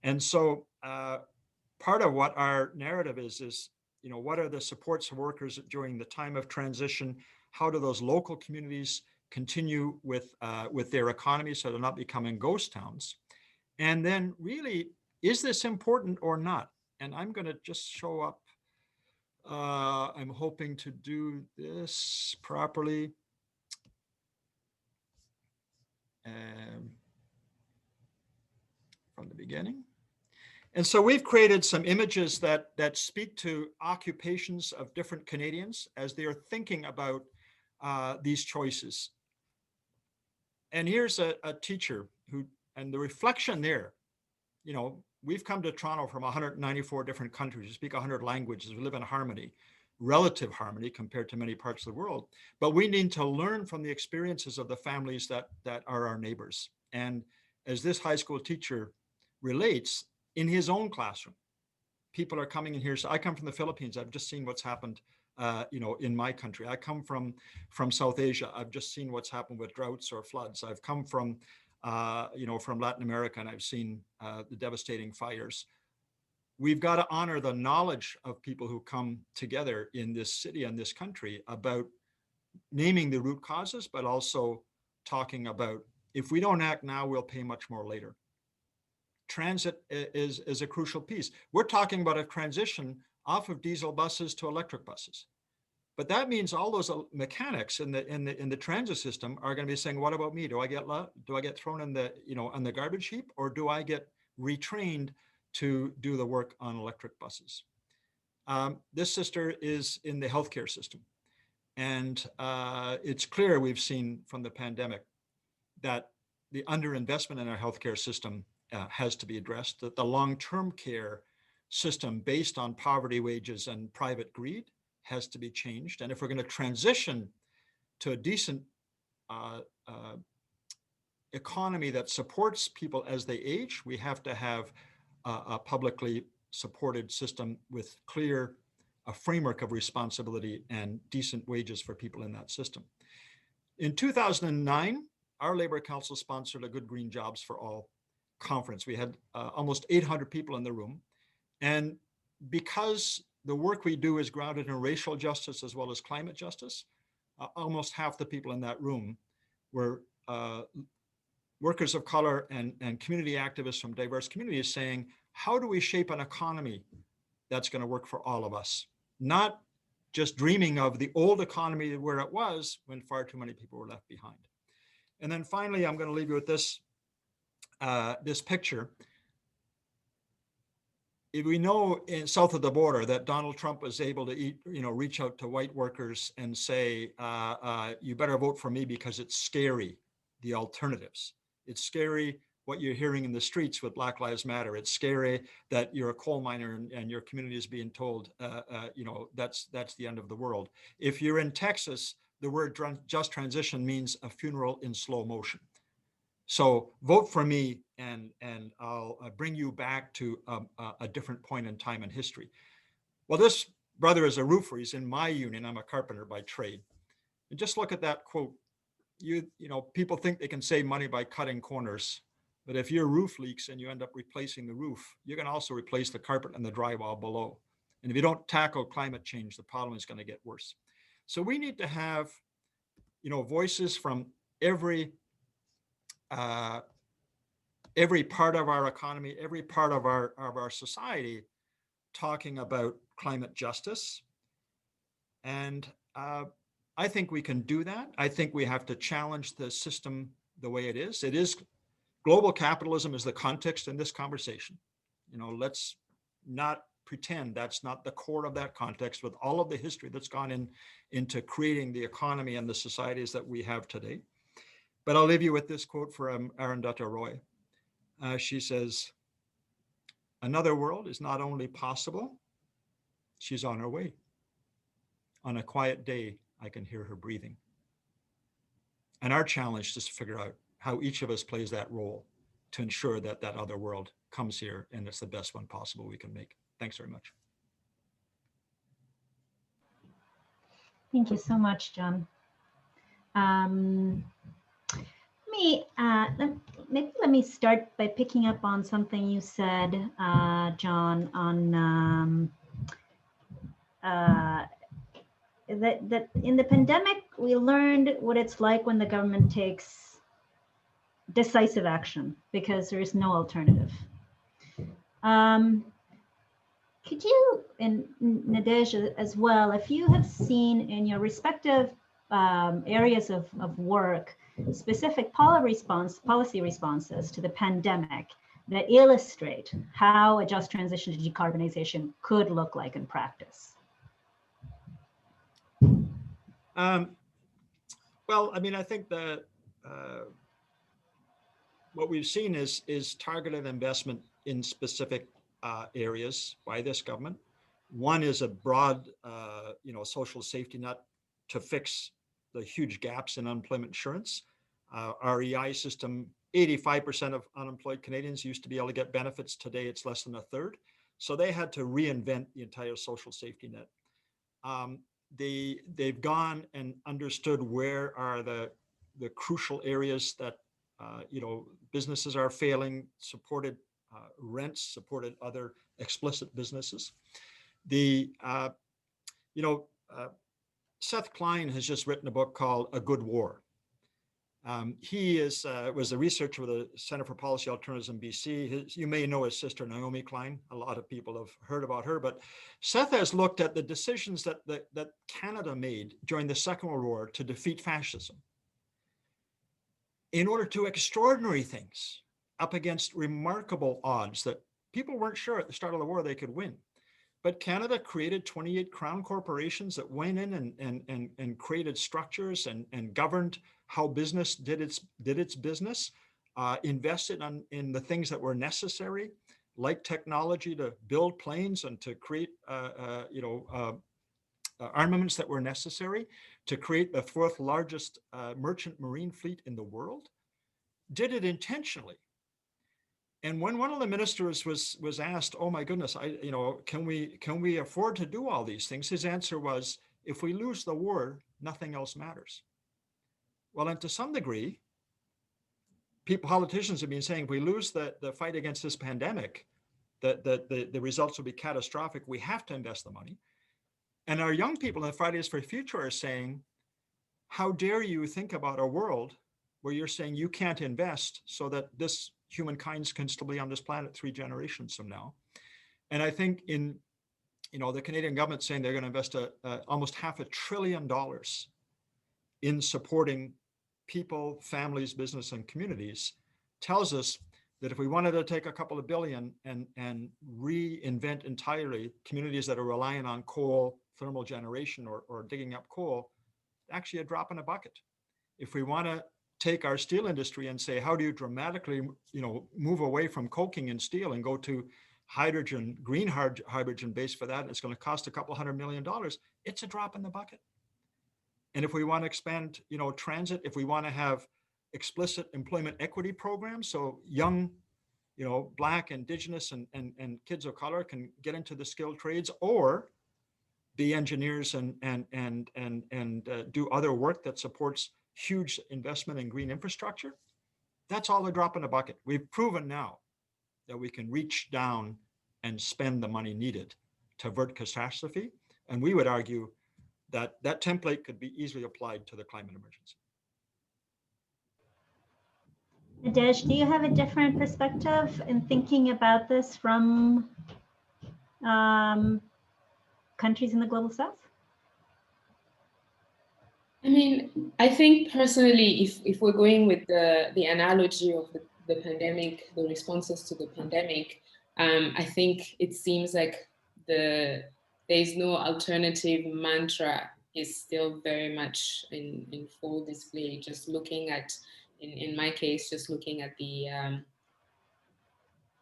And so part of what our narrative is, what are the supports for workers during the time of transition? How do those local communities continue with their economy so they're not becoming ghost towns? And then really, is this important or not? And I'm going to just show up. I'm hoping to do this properly. From the beginning. And so we've created some images that speak to occupations of different Canadians as they are thinking about these choices. And here's a teacher who, and the reflection there, we've come to Toronto from 194 different countries. We speak 100 languages. We live in harmony, relative harmony compared to many parts of the world. But we need to learn from the experiences of the families that are our neighbors. And as this high school teacher relates, in his own classroom, people are coming in here. So I come from the Philippines. I've just seen what's happened, in my country. I come from South Asia. I've just seen what's happened with droughts or floods. I've come from Latin America, and I've seen the devastating fires. We've got to honor the knowledge of people who come together in this city and this country about naming the root causes, but also talking about, if we don't act now, we'll pay much more later. Transit is a crucial piece. We're talking about a transition off of diesel buses to electric buses. But that means all those mechanics in the transit system are going to be saying, what about me? Do I get thrown in the, on the garbage heap, or do I get retrained to do the work on electric buses. This sister is in the healthcare system. And it's clear, we've seen from the pandemic, that the underinvestment in our healthcare system has to be addressed, that the long-term care system based on poverty, wages, and private greed has to be changed. And if we're going to transition to a decent economy that supports people as they age, we have to have a publicly supported system with a framework of responsibility and decent wages for people in that system. In 2009, our Labor Council sponsored a Good Green Jobs for All conference. We had almost 800 people in the room. And because the work we do is grounded in racial justice as well as climate justice, almost half the people in that room were workers of color and community activists from diverse communities saying, how do we shape an economy that's going to work for all of us? Not just dreaming of the old economy where it was when far too many people were left behind. And then finally, I'm going to leave you with this, this picture. If we know south of the border that Donald Trump was able to reach out to white workers and say, you better vote for me because it's scary, the alternatives. It's scary what you're hearing in the streets with Black Lives Matter. It's scary that you're a coal miner and your community is being told, that's the end of the world. If you're in Texas, the word just transition means a funeral in slow motion. So vote for me and I'll bring you back to a different point in time in history. Well, this brother is a roofer. He's in my union. I'm a carpenter by trade. And just look at that quote. People think they can save money by cutting corners. But if your roof leaks and you end up replacing the roof, you can also replace the carpet and the drywall below. And if you don't tackle climate change, the problem is going to get worse. So we need to have, voices from every part of our economy, every part of our society talking about climate justice. And I think we can do that. I think we have to challenge the system the way it is. Global capitalism is the context in this conversation. Let's not pretend that's not the core of that context with all of the history that's gone into creating the economy and the societies that we have today. But I'll leave you with this quote from Arundhati Roy. She says, another world is not only possible, she's on her way. On a quiet day, I can hear her breathing. And our challenge is to figure out how each of us plays that role to ensure that that other world comes here and it's the best one possible we can make. Thanks very much. Thank you so much, John. Let me start by picking up on something you said, John, on that in the pandemic, we learned what it's like when the government takes decisive action because there is no alternative. Could you, and Nadége as well, if you have seen in your respective areas of work, specific policy responses to the pandemic that illustrate how a just transition to decarbonization could look like in practice? Well, I think that what we've seen is targeted investment in specific areas by this government. One is a broad, social safety net to fix the huge gaps in unemployment insurance. Our EI system, 85% of unemployed Canadians used to be able to get benefits. Today, it's less than a third. So they had to reinvent the entire social safety net. They've gone and understood where are the crucial areas that businesses are failing, supported rents, supported other explicit businesses. Seth Klein has just written a book called A Good War. He was a researcher with the Center for Policy Alternatives in BC. You may know his sister, Naomi Klein. A lot of people have heard about her, but Seth has looked at the decisions that Canada made during the Second World War to defeat fascism in order to extraordinary things up against remarkable odds that people weren't sure at the start of the war they could win. But Canada created 28 crown corporations that went in and created structures and governed how business did its business, invested in the things that were necessary, like technology to build planes and to create armaments that were necessary to create the fourth largest merchant marine fleet in the world. Did it intentionally. And when one of the ministers was asked, "Oh my goodness, can we afford to do all these things?" His answer was, "If we lose the war, nothing else matters." Well, and to some degree, politicians have been saying, if we lose the fight against this pandemic, that the results will be catastrophic. We have to invest the money. And our young people in the Fridays for Future are saying, how dare you think about a world where you're saying you can't invest so that this humankind can still be on this planet 3 generations from now. And I think in, the Canadian government saying they're going to invest almost $500 billion in supporting people, families, business, and communities, tells us that if we wanted to take a couple of billion and reinvent entirely communities that are relying on coal, thermal generation, or digging up coal, actually a drop in a bucket. If we want to take our steel industry and say, how do you dramatically, move away from coking and steel and go to hydrogen, green hydrogen base for that, and it's going to cost a couple $100 million, it's a drop in the bucket. And if we want to expand, transit, if we want to have explicit employment equity programs, so young, Black, Indigenous, and kids of color can get into the skilled trades or be engineers and do other work that supports huge investment in green infrastructure, that's all a drop in the bucket. We've proven now that we can reach down and spend the money needed to avert catastrophe. And we would argue that that template could be easily applied to the climate emergency. Nadége, do you have a different perspective in thinking about this from countries in the global south? I mean, I think personally, if we're going with the analogy of the pandemic, the responses to the pandemic, I think it seems like there is no alternative mantra is still very much in full display. Just looking at, in my case, just looking at the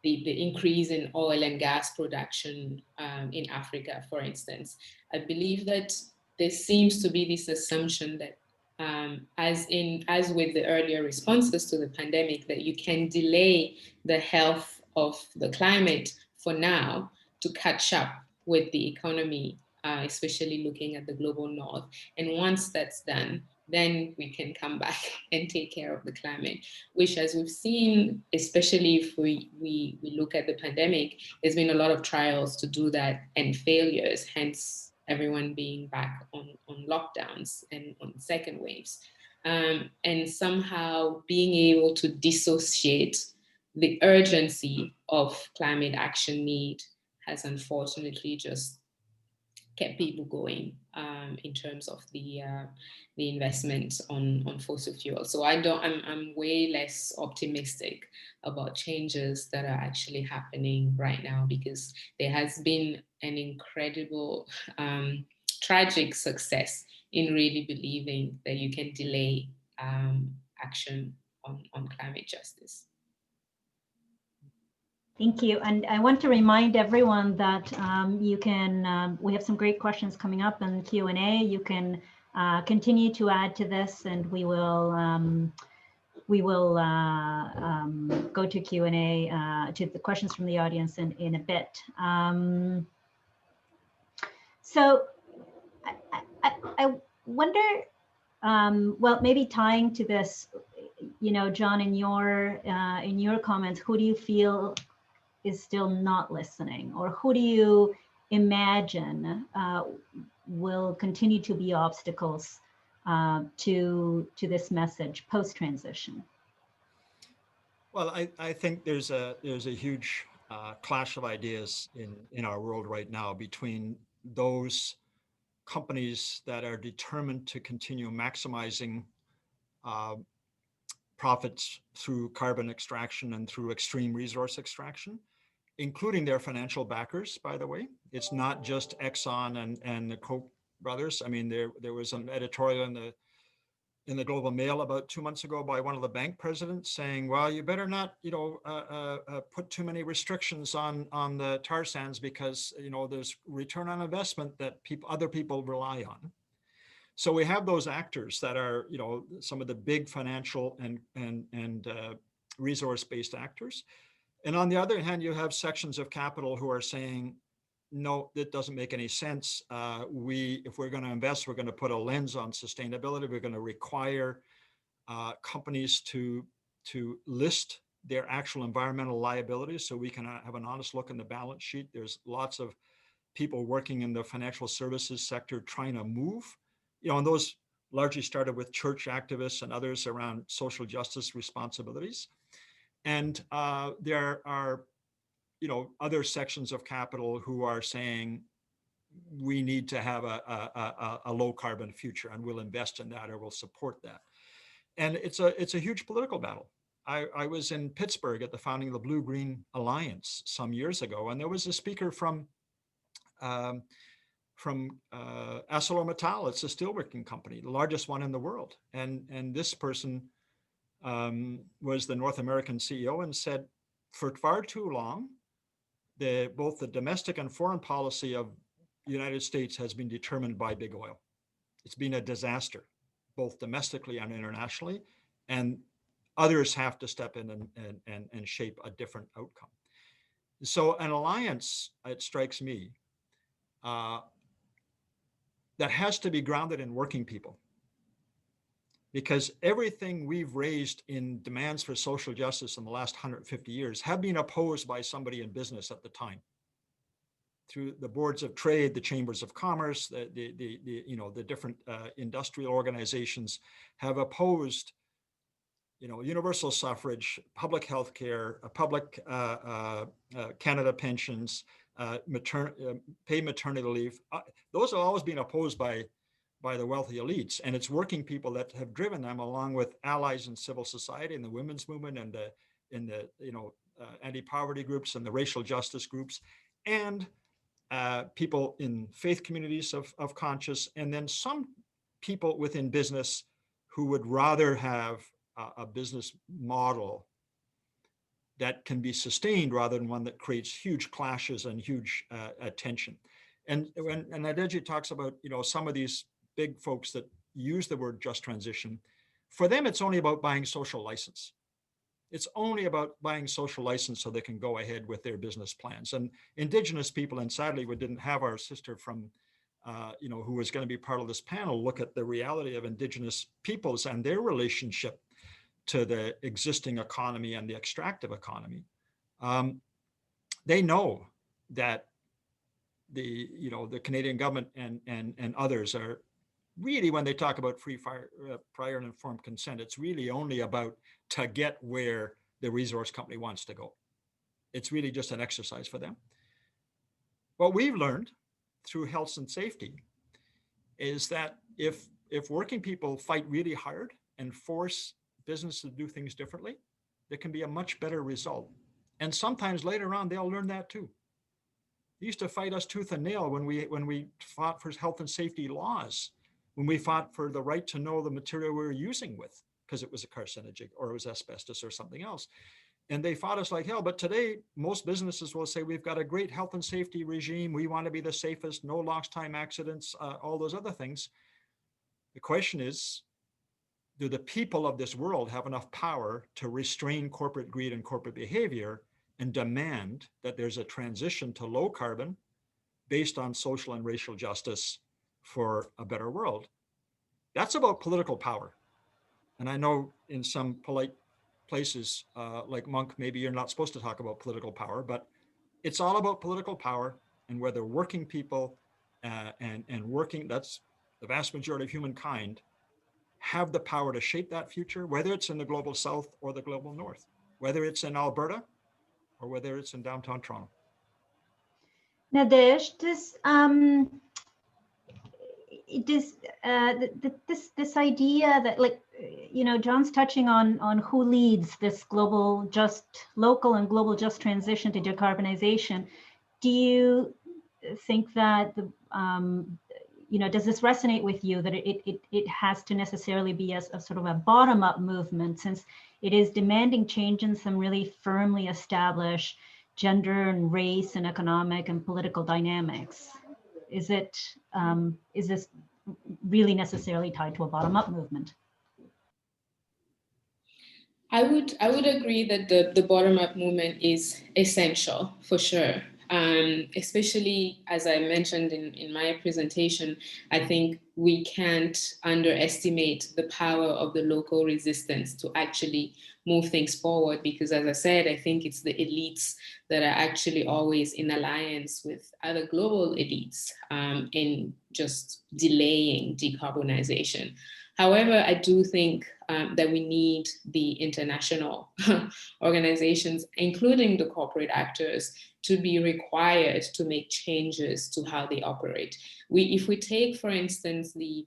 increase in oil and gas production in Africa, for instance. I believe that there seems to be this assumption that as with the earlier responses to the pandemic, that you can delay the health of the climate for now to catch up with the economy, especially looking at the global north. And once that's done, then we can come back and take care of the climate, which, as we've seen, especially if we look at the pandemic, there's been a lot of trials to do that and failures, hence everyone being back on lockdowns and on second waves. And somehow being able to dissociate the urgency of climate action need has unfortunately just kept people going in terms of the investment on fossil fuels. So I'm way less optimistic about changes that are actually happening right now, because there has been an incredible tragic success in really believing that you can delay action on climate justice. Thank you. And I want to remind everyone that you can, we have some great questions coming up in Q&A. You can continue to add to this, and we will go to Q&A, to the questions from the audience in a bit. So I wonder, well, maybe tying to this, John, in your comments, who do you feel is still not listening, or who do you imagine will continue to be obstacles to this message post-transition? Well, I think there's a huge clash of ideas in our world right now between those companies that are determined to continue maximizing profits through carbon extraction and through extreme resource extraction, including their financial backers, by the way. It's not just Exxon and the Koch brothers. I mean, there was an editorial in the Global Mail about 2 months ago by one of the bank presidents saying, well, you better not, put too many restrictions on the tar sands because, there's return on investment that other people rely on. So we have those actors that are, some of the big financial and resource-based actors. And on the other hand, you have sections of capital who are saying, no, that doesn't make any sense. If we're going to invest, we're going to put a lens on sustainability. We're going to require companies to list their actual environmental liabilities so we can have an honest look in the balance sheet. There's lots of people working in the financial services sector trying to move, and those largely started with church activists and others around social justice responsibilities. And there are other sections of capital who are saying we need to have a low carbon future and we'll invest in that or we'll support that. And it's a huge political battle. I was in Pittsburgh at the founding of the Blue-Green Alliance some years ago, and there was a speaker from ArcelorMittal. It's a steelworking company, the largest one in the world. And this person was the North American CEO and said, for far too long, both the domestic and foreign policy of the United States has been determined by big oil. It's been a disaster, both domestically and internationally, and others have to step in and shape a different outcome. So an alliance, it strikes me, that has to be grounded in working people. Because everything we've raised in demands for social justice in the last 150 years have been opposed by somebody in business at the time. Through the boards of trade, the chambers of commerce, the different industrial organizations have opposed, universal suffrage, public health care, public Canada pensions, paid maternity leave. Those have always been opposed by the wealthy elites, and it's working people that have driven them, along with allies in civil society and the women's movement and the anti-poverty groups and the racial justice groups, and people in faith communities of conscience, and then some people within business who would rather have a business model that can be sustained rather than one that creates huge clashes and huge tension. And when Nadége talks about some of these big folks that use the word just transition, for them it's only about buying social license. It's only about buying social license so they can go ahead with their business plans. And Indigenous people, and sadly we didn't have our sister from who was going to be part of this panel, look at the reality of Indigenous peoples and their relationship to the existing economy and the extractive economy. They know that the Canadian government and others are really, when they talk about free, prior and informed consent, it's really only about to get where the resource company wants to go. It's really just an exercise for them. What we've learned through health and safety is that if working people fight really hard and force business to do things differently, there can be a much better result. And sometimes later on, they'll learn that too. They used to fight us tooth and nail when we fought for health and safety laws, when we fought for the right to know the material we were using with, because it was a carcinogen or it was asbestos or something else. And they fought us like hell. But today, most businesses will say, we've got a great health and safety regime. We want to be the safest, no lost time accidents, all those other things. The question is, do the people of this world have enough power to restrain corporate greed and corporate behavior and demand that there's a transition to low carbon based on social and racial justice for a better world? That's about political power. And I know in some polite places like Monk, maybe you're not supposed to talk about political power, but it's all about political power and whether working people and working, that's the vast majority of humankind, have the power to shape that future, whether it's in the global south or the global north, whether it's in Alberta or whether it's in downtown Toronto. Nadége, this idea that, like, John's touching on who leads this local and global just transition to decarbonization. Do you think that does this resonate with you, that it has to necessarily be a sort of a bottom-up movement, since it is demanding change in some really firmly established gender and race and economic and political dynamics? Is this really necessarily tied to a bottom-up movement? I would agree that the bottom-up movement is essential, for sure. Especially, as I mentioned in my presentation, I think we can't underestimate the power of the local resistance to actually move things forward, because, as I said, I think it's the elites that are actually always in alliance with other global elites in just delaying decarbonization. However, I do think that we need the international organizations, including the corporate actors, to be required to make changes to how they operate. If we take, for instance, the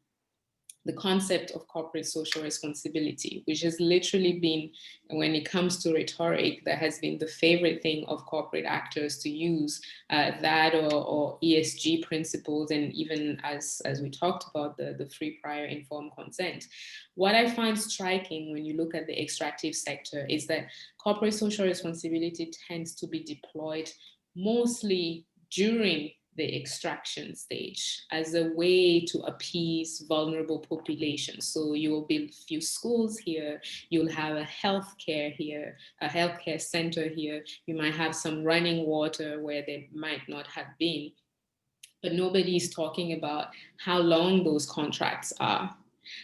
concept of corporate social responsibility, which has literally been, when it comes to rhetoric, that has been the favorite thing of corporate actors to use, that or ESG principles, and even as we talked about the free, prior, informed consent. What I find striking when you look at the extractive sector is that corporate social responsibility tends to be deployed mostly during the extraction stage as a way to appease vulnerable populations. So you will build a few schools here, you'll have a healthcare here, a healthcare center here, you might have some running water where there might not have been, but nobody is talking about how long those contracts are,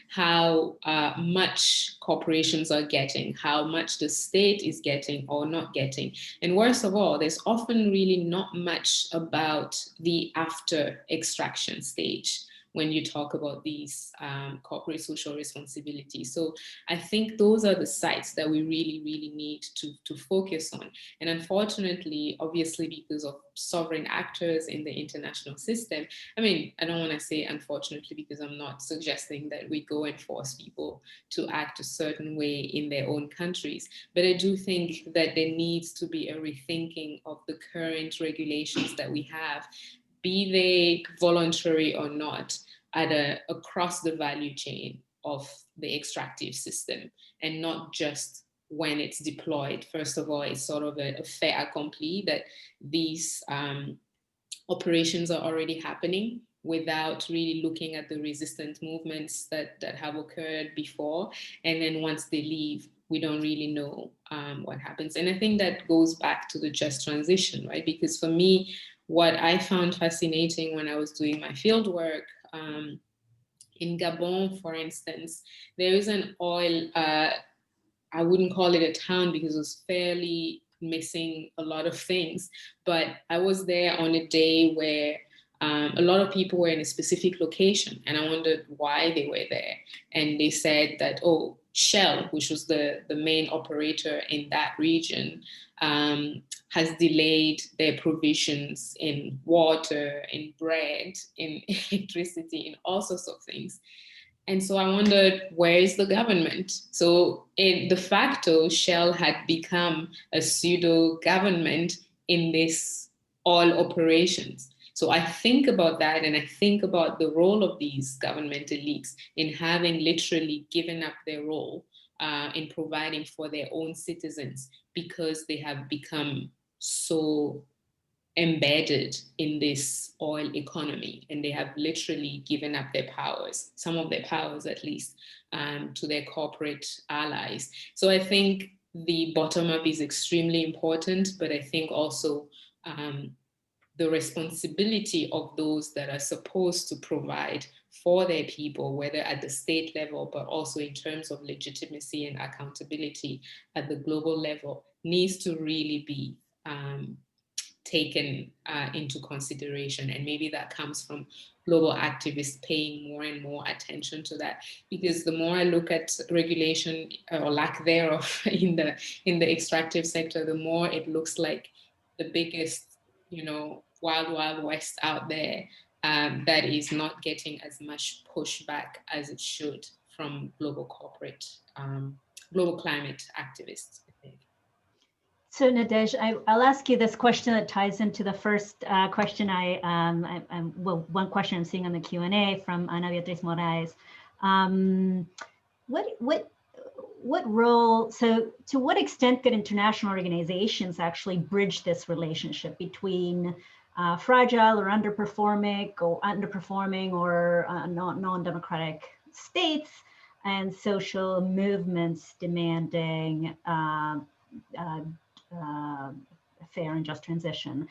how much corporations are getting, how much the state is getting or not getting. And worst of all, there's often really not much about the after extraction stage when you talk about these corporate social responsibilities. So I think those are the sites that we really, really need to focus on. And unfortunately, obviously, because of sovereign actors in the international system, I mean, I don't want to say unfortunately, because I'm not suggesting that we go and force people to act a certain way in their own countries, but I do think that there needs to be a rethinking of the current regulations that we have, be they voluntary or not, across the value chain of the extractive system, and not just when it's deployed. First of all, it's sort of a fait accompli that these operations are already happening without really looking at the resistant movements that have occurred before. And then once they leave, we don't really know what happens. And I think that goes back to the just transition, right? Because for me, what I found fascinating when I was doing my field work in Gabon, for instance, there is an oil, I wouldn't call it a town because it was fairly missing a lot of things, but I was there on a day where a lot of people were in a specific location, and I wondered why they were there. And they said that, oh, Shell, which was the main operator in that region, has delayed their provisions in water, in bread, in electricity, in all sorts of things. And so I wondered, where is the government? So de facto, Shell had become a pseudo government in this oil operations. So I think about that, and I think about the role of these government elites in having literally given up their role in providing for their own citizens, because they have become so embedded in this oil economy, and they have literally given up their powers, some of their powers at least, to their corporate allies. So I think the bottom up is extremely important, but I think also the responsibility of those that are supposed to provide for their people, whether at the state level, but also in terms of legitimacy and accountability at the global level, needs to really be taken into consideration. And maybe that comes from global activists paying more and more attention to that, because the more I look at regulation or lack thereof in the extractive sector, the more it looks like the biggest, wild west out there that is not getting as much pushback as it should from global corporate, global climate activists, I think. So Nadége, I'll ask you this question that ties into the first question well, one question I'm seeing on the Q&A from Ana Beatriz Moraes. What role, so to what extent could international organizations actually bridge this relationship between fragile or underperforming or non-democratic states and social movements demanding fair and just transition?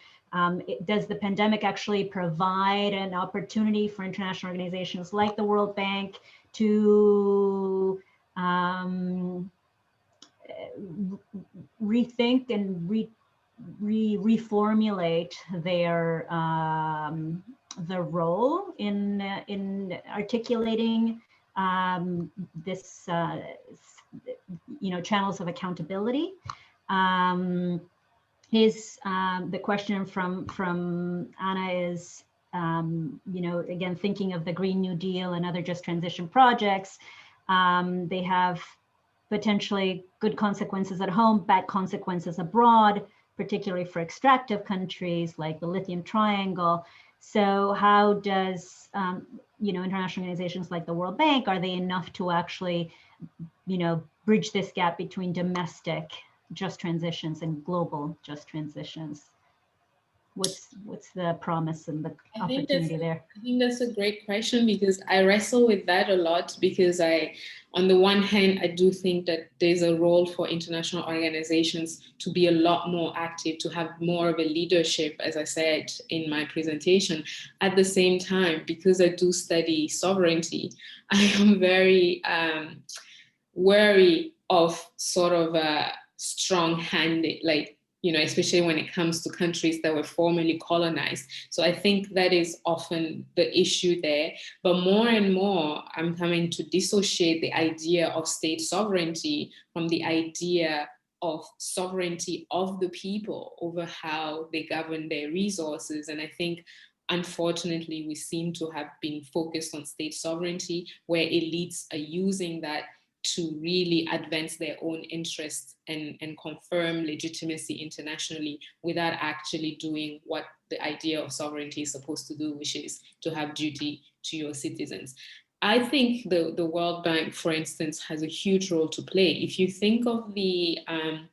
Does the pandemic actually provide an opportunity for international organizations like the World Bank to rethink and reformulate their role in articulating this channels of accountability? The question from Anna is, again, thinking of the Green New Deal and other just transition projects, they have potentially good consequences at home, bad consequences abroad, particularly for extractive countries like the Lithium Triangle. So how does, international organizations like the World Bank, are they enough to actually, bridge this gap between domestic just transitions and global just transitions? What's the promise and the opportunity there? I think that's a great question, because I wrestle with that a lot, because on the one hand, I do think that there's a role for international organizations to be a lot more active, to have more of a leadership, as I said in my presentation. At the same time, because I do study sovereignty, I am very wary of sort of a strong-handed, especially when it comes to countries that were formerly colonized. So I think that is often the issue there. But more and more, I'm coming to dissociate the idea of state sovereignty from the idea of sovereignty of the people over how they govern their resources. And I think, unfortunately, we seem to have been focused on state sovereignty, where elites are using that to really advance their own interests and confirm legitimacy internationally, without actually doing what the idea of sovereignty is supposed to do, which is to have duty to your citizens. I think the World Bank, for instance, has a huge role to play. If you think of an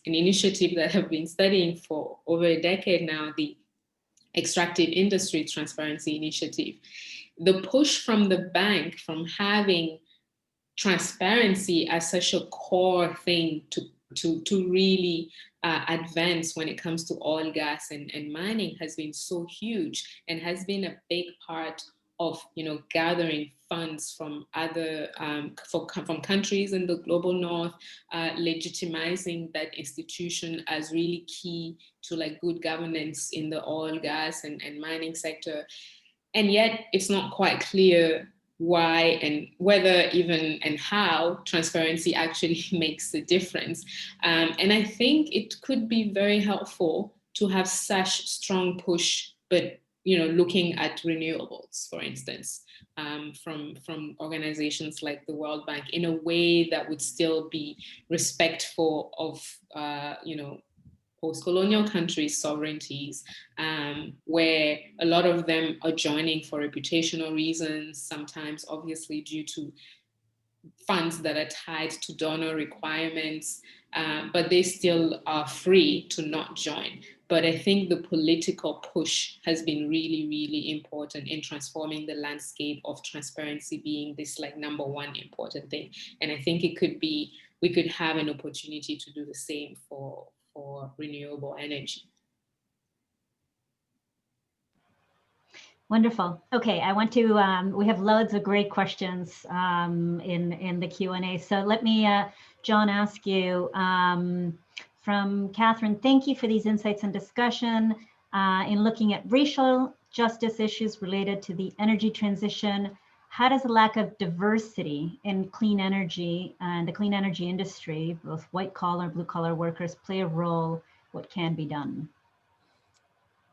initiative that I've been studying for over a decade now, the Extractive Industry Transparency Initiative, the push from the bank, from having transparency as such a core thing to really advance when it comes to oil, gas, and mining, has been so huge, and has been a big part of gathering funds from other from countries in the global north, legitimizing that institution as really key to good governance in the oil, gas, and mining sector. And yet it's not quite clear why and whether even and how transparency actually makes a difference. And I think it could be very helpful to have such strong push, but looking at renewables, for instance, from organizations like the World Bank, in a way that would still be respectful of post-colonial countries' sovereignties, where a lot of them are joining for reputational reasons, sometimes obviously due to funds that are tied to donor requirements, but they still are free to not join. But I think the political push has been really, really important in transforming the landscape of transparency being this number one important thing. And I think we could have an opportunity to do the same for renewable energy. Wonderful. Okay, I want to, we have loads of great questions in the Q&A. So let me, John, ask you, from Catherine, thank you for these insights and discussion in looking at racial justice issues related to the energy transition. How does the lack of diversity in clean energy and the clean energy industry, both white collar, blue collar workers, play a role? What can be done?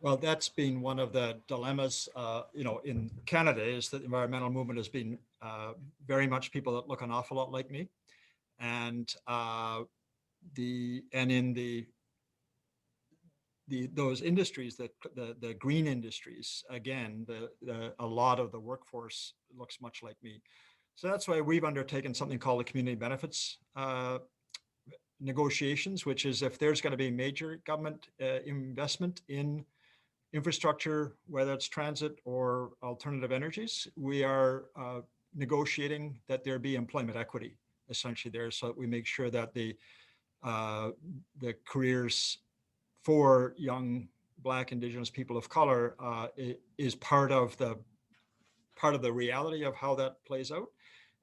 Well, that's been one of the dilemmas, in Canada, is that the environmental movement has been very much people that look an awful lot like me. And in those industries, the green industries, again, a lot of the workforce looks much like me. So that's why we've undertaken something called the community benefits negotiations, which is if there's going to be major government investment in infrastructure, whether it's transit or alternative energies, we are negotiating that there be employment equity essentially there, so that we make sure that the careers for young Black, Indigenous people of color is part of the reality of how that plays out.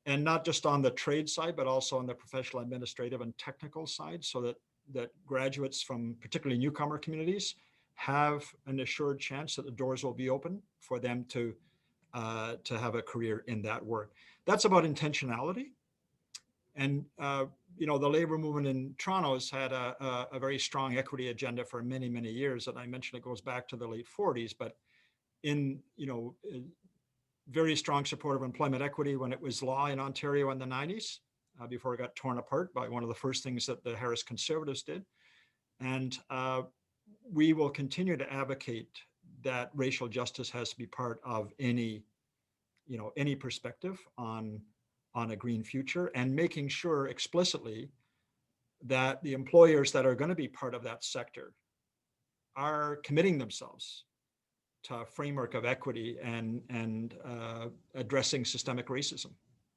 And not just on the trade side, but also on the professional, administrative, and technical side, so that graduates from particularly newcomer communities have an assured chance that the doors will be open for them to have a career in that work. That's about intentionality. And the labor movement in Toronto has had a very strong equity agenda for many, many years. And I mentioned it goes back to the late 40s, but in very strong support of employment equity when it was law in Ontario in the 90s, before it got torn apart by one of the first things that the Harris Conservatives did. And we will continue to advocate that racial justice has to be part of any perspective on a green future, and making sure explicitly that the employers that are going to be part of that sector are committing themselves to a framework of equity and addressing systemic racism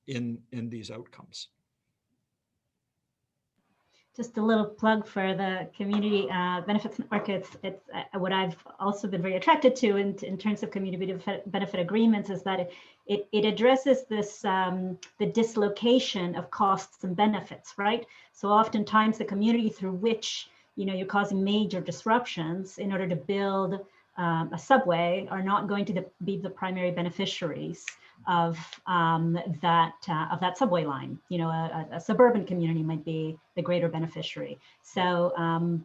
in these outcomes. Just a little plug for the community benefits network. It's what I've also been very attracted to in terms of community benefit agreements is that it addresses this the dislocation of costs and benefits, right? So oftentimes the community through which you're causing major disruptions in order to build a subway are not going to be the primary beneficiaries of that subway line. A suburban community might be the greater beneficiary. So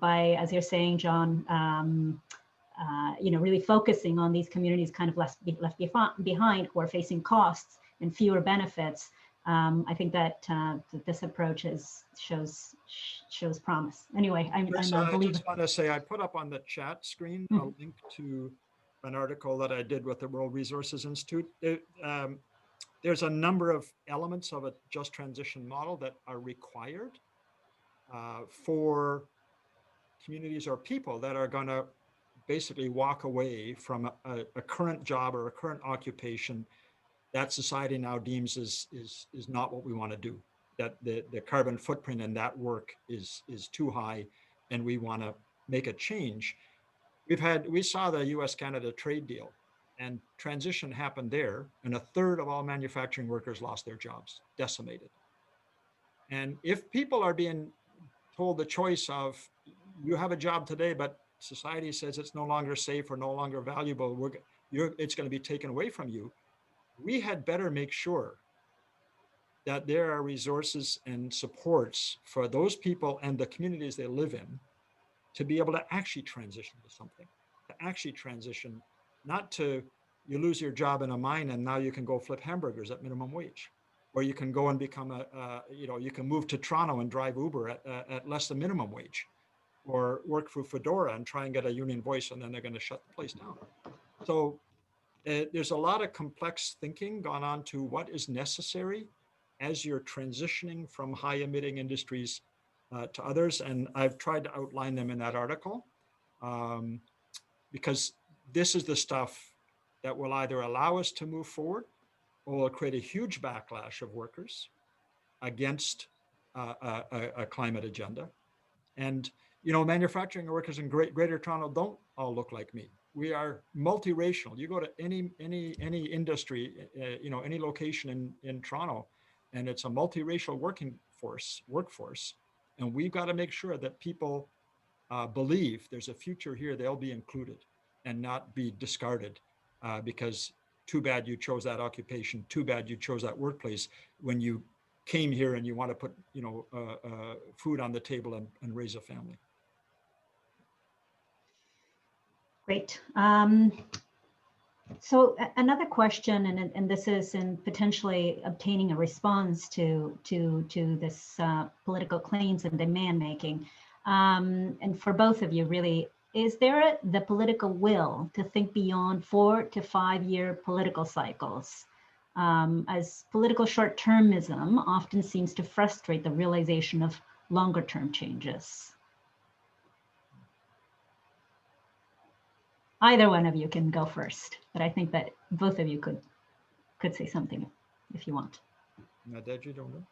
by, as you're saying, John, really focusing on these communities kind of left behind who are facing costs and fewer benefits, I think that this approach shows promise. Anyway, I just want to say, I put up on the chat screen a link to an article that I did with the World Resources Institute. There's a number of elements of a just transition model that are required for communities or people that are going to basically walk away from a current job or a current occupation that society now deems is not what we want to do. That the carbon footprint in that work is too high, and we want to make a change. We saw the US-Canada trade deal, and transition happened there, and a third of all manufacturing workers lost their jobs, decimated. And if people are being told the choice of, you have a job today, but society says it's no longer safe or no longer valuable, it's going to be taken away from you, we had better make sure that there are resources and supports for those people and the communities they live in to be able to actually transition to something, to actually transition, not to, you lose your job in a mine and now you can go flip hamburgers at minimum wage, or you can go and become you can move to Toronto and drive Uber at less than minimum wage, or work for Fedora and try and get a union voice, and then they're going to shut the place down. So there's a lot of complex thinking gone on to what is necessary as you're transitioning from high emitting industries to others. And I've tried to outline them in that article because this is the stuff that will either allow us to move forward or will create a huge backlash of workers against a climate agenda. And, manufacturing workers in Greater Toronto don't all look like me. We are multiracial. You go to any industry, any location in Toronto, and it's a multiracial workforce. And we've got to make sure that people believe there's a future here, they'll be included and not be discarded because too bad you chose that occupation, too bad you chose that workplace when you came here and you want to put, food on the table and raise a family. Great. So another question, and this is in potentially obtaining a response to this political claims and demand making, and for both of you, really, is there the political will to think beyond 4 to 5 year political cycles, as political short-termism often seems to frustrate the realization of longer-term changes? Either one of you can go first, but I think that both of you could say something if you want. Nadége, you don't know?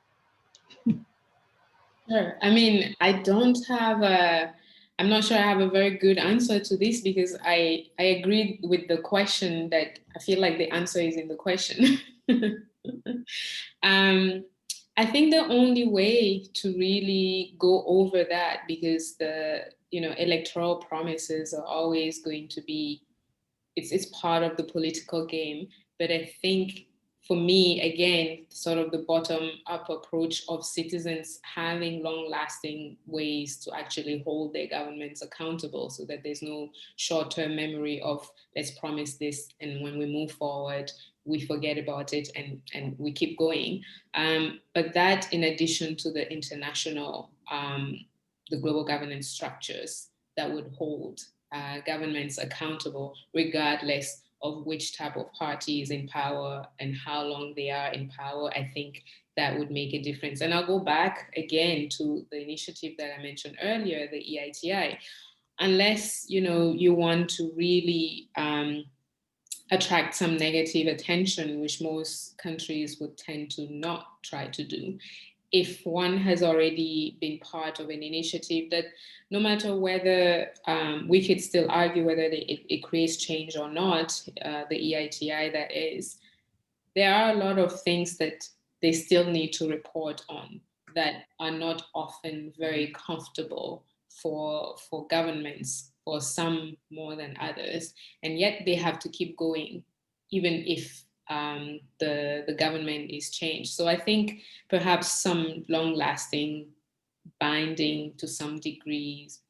Sure. I mean, I'm not sure I have a very good answer to this, because I agree with the question that I feel like the answer is in the question. I think the only way to really go over that, because the electoral promises are always going to be, it's part of the political game. But I think for me, again, sort of the bottom up approach of citizens having long lasting ways to actually hold their governments accountable, so that there's no short-term memory of let's promise this, and when we move forward, we forget about it and we keep going. But that, in addition to the international, the global governance structures that would hold governments accountable, regardless of which type of party is in power and how long they are in power, I think that would make a difference. And I'll go back again to the initiative that I mentioned earlier, the EITI. Unless you want to really attract some negative attention, which most countries would tend to not try to do, if one has already been part of an initiative that, no matter whether we could still argue whether it creates change or not, the EITI that is, there are a lot of things that they still need to report on that are not often very comfortable for governments, for some more than others, and yet they have to keep going, even if the government is changed. So I think perhaps some long-lasting, binding to some degrees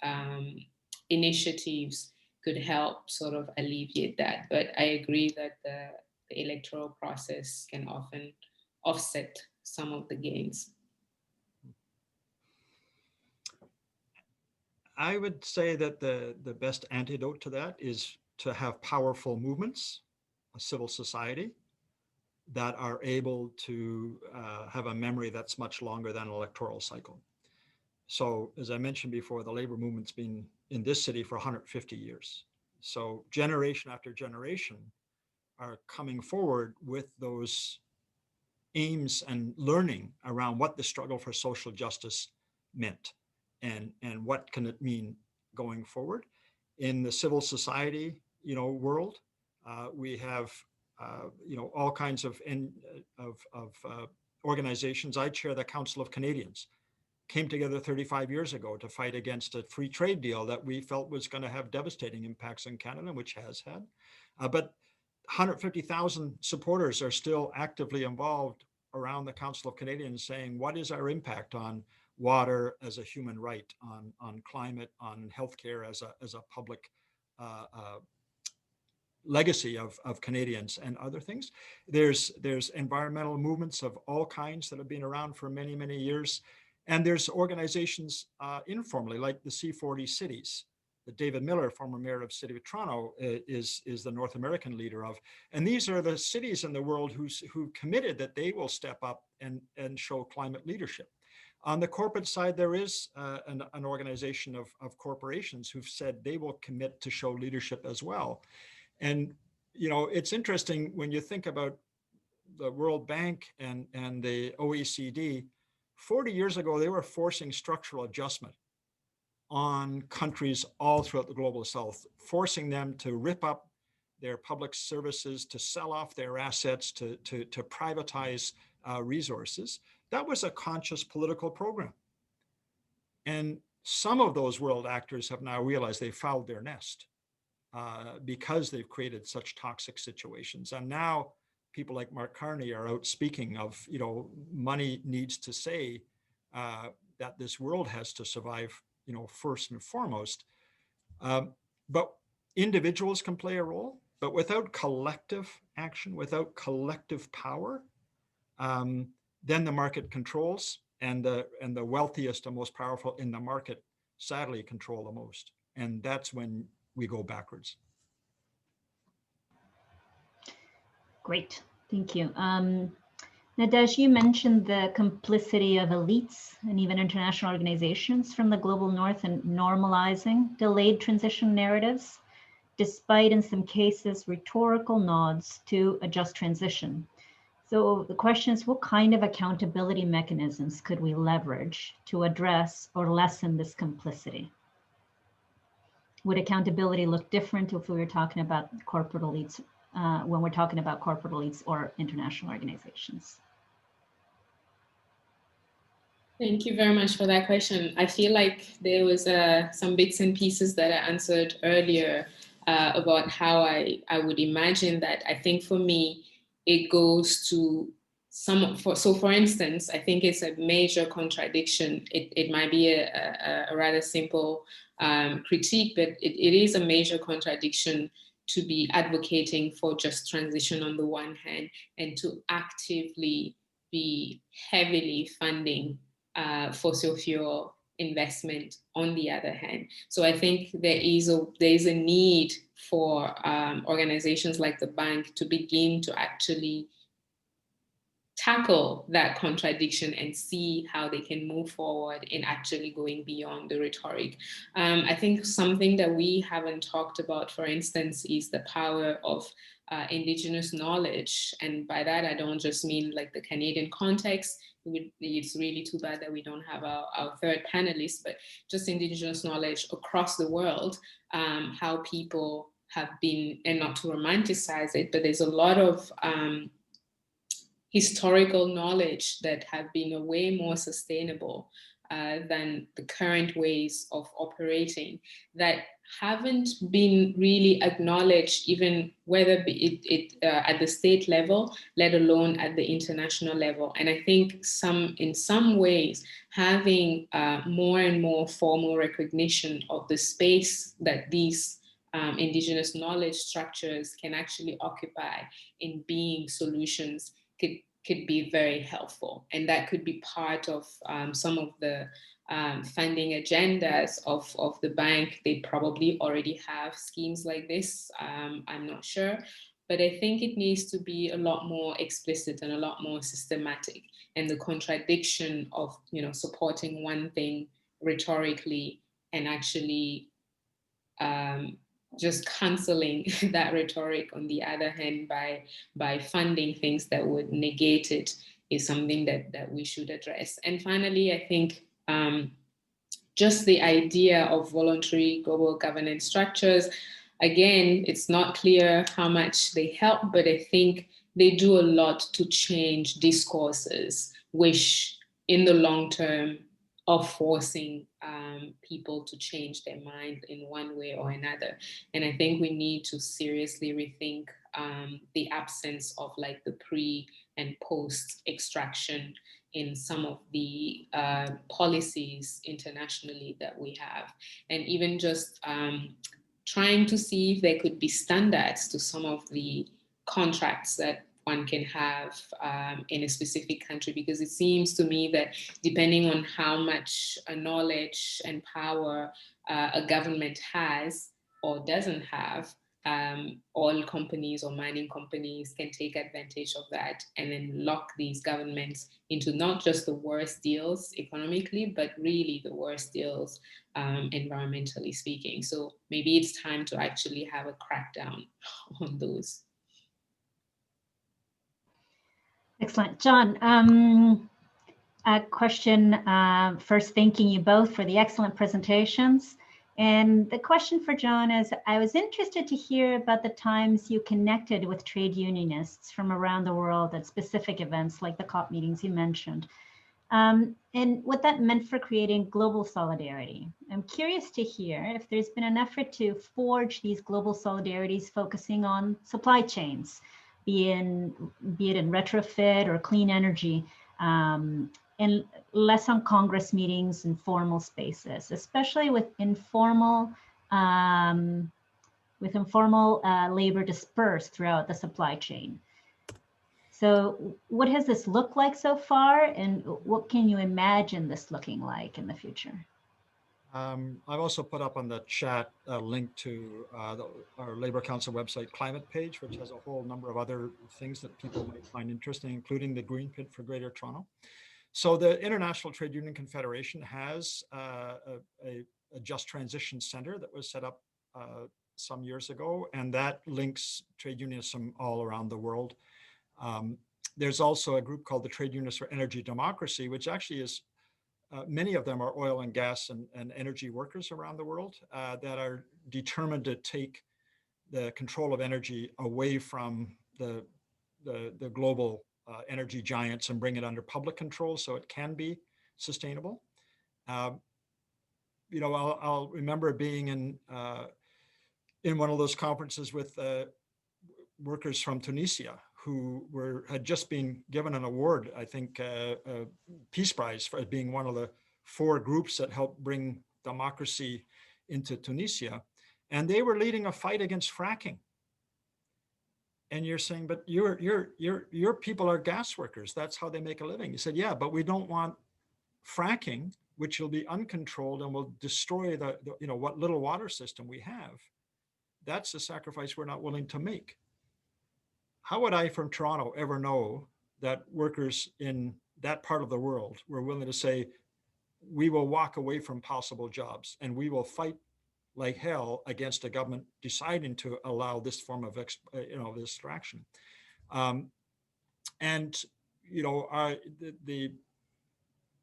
initiatives could help sort of alleviate that. But I agree that the electoral process can often offset some of the gains. I would say that the best antidote to that is to have powerful movements, a civil society, that are able to have a memory that's much longer than an electoral cycle. So, as I mentioned before, the labor movement's been in this city for 150 years. So generation after generation are coming forward with those aims and learning around what the struggle for social justice meant, and what can it mean going forward. In the civil society world, we have all kinds of organizations. I chair the Council of Canadians. Came together 35 years ago to fight against a free trade deal that we felt was going to have devastating impacts in Canada, which has had. But 150,000 supporters are still actively involved around the Council of Canadians, saying, what is our impact on water as a human right, on climate, on healthcare as a public legacy of Canadians, and other things. There's environmental movements of all kinds that have been around for many, many years. And there's organizations informally, like the C40 cities, that David Miller, former mayor of the city of Toronto, is the North American leader of. And these are the cities in the world who committed that they will step up and show climate leadership. On the corporate side, there is an organization of corporations who've said they will commit to show leadership as well. And it's interesting when you think about the World Bank and the OECD. 40 years ago, they were forcing structural adjustment on countries all throughout the global south, forcing them to rip up their public services, to sell off their assets, to privatize resources. That was a conscious political program. And some of those world actors have now realized they fouled their nest because they've created such toxic situations. And now people like Mark Carney are out speaking of, money needs to say that this world has to survive, first and foremost. But individuals can play a role. But without collective action, without collective power, then the market controls, and the wealthiest and most powerful in the market sadly control the most. And that's when we go backwards. Great, thank you. Nadége, you mentioned the complicity of elites and even international organizations from the global north in normalizing delayed transition narratives, despite in some cases rhetorical nods to a just transition. So the question is, what kind of accountability mechanisms could we leverage to address or lessen this complicity? Would accountability look different if we were talking about corporate elites, when we're talking about corporate elites or international organizations? Thank you very much for that question. I feel like there was some bits and pieces that I answered earlier about how I would imagine that. I think for me, it goes to for instance, I think it's a major contradiction. It might be a rather simple critique, but it is a major contradiction to be advocating for just transition on the one hand and to actively be heavily funding fossil fuel investment on the other hand. So I think there is a need for organizations like the bank to begin to actually tackle that contradiction and see how they can move forward in actually going beyond the rhetoric. I think something that we haven't talked about, for instance, is the power of Indigenous knowledge. And by that, I don't just mean like the Canadian context. It's really too bad that we don't have our third panelist, but just Indigenous knowledge across the world, how people have been, and not to romanticize it, but there's a lot of historical knowledge that have been way more sustainable than the current ways of operating that haven't been really acknowledged, even whether it at the state level, let alone at the international level. And I think in some ways, having more and more formal recognition of the space that these Indigenous knowledge structures can actually occupy in being solutions could be very helpful. And that could be part of some of the funding agendas of the bank. They probably already have schemes like this. I'm not sure. But I think it needs to be a lot more explicit and a lot more systematic. And the contradiction of, supporting one thing rhetorically and actually just canceling that rhetoric on the other hand by funding things that would negate it is something that we should address. And finally, I think just the idea of voluntary global governance structures, again, it's not clear how much they help, but I think they do a lot to change discourses, which in the long term are forcing people to change their mind in one way or another. And I think we need to seriously rethink the absence of like the pre and post extraction in some of the policies internationally that we have. And even just trying to see if there could be standards to some of the contracts that one can have in a specific country, because it seems to me that depending on how much knowledge and power a government has or doesn't have, oil companies or mining companies can take advantage of that and then lock these governments into not just the worst deals economically, but really the worst deals environmentally speaking. So maybe it's time to actually have a crackdown on those. Excellent. John, a question, first thanking you both for the excellent presentations. And the question for John is, I was interested to hear about the times you connected with trade unionists from around the world at specific events like the COP meetings you mentioned, and what that meant for creating global solidarity. I'm curious to hear if there's been an effort to forge these global solidarities focusing on supply chains, be it in retrofit or clean energy, and less on Congress meetings and formal spaces, especially with informal with informal labor dispersed throughout the supply chain. So what has this looked like so far, and what can you imagine this looking like in the future? I've also put up on the chat a link to our Labour Council website climate page, which has a whole number of other things that people might find interesting, including the Green Pit for Greater Toronto. So the International Trade Union Confederation has a Just Transition Center that was set up some years ago, and that links trade unions from all around the world. There's also a group called the Trade Unions for Energy Democracy, which actually is many of them are oil and gas and energy workers around the world that are determined to take the control of energy away from the global energy giants and bring it under public control so it can be sustainable. You know, I'll remember being in one of those conferences with workers from Tunisia who had just been given an award, I think, a Peace Prize for being one of the 4 groups that helped bring democracy into Tunisia. And they were leading a fight against fracking. And you're saying, but your people are gas workers. That's how they make a living. He said, yeah, but we don't want fracking, which will be uncontrolled and will destroy the you know, what little water system we have. That's the sacrifice we're not willing to make. How would I from Toronto ever know that workers in that part of the world were willing to say, we will walk away from possible jobs and we will fight like hell against a government deciding to allow this form of extraction? And you know, the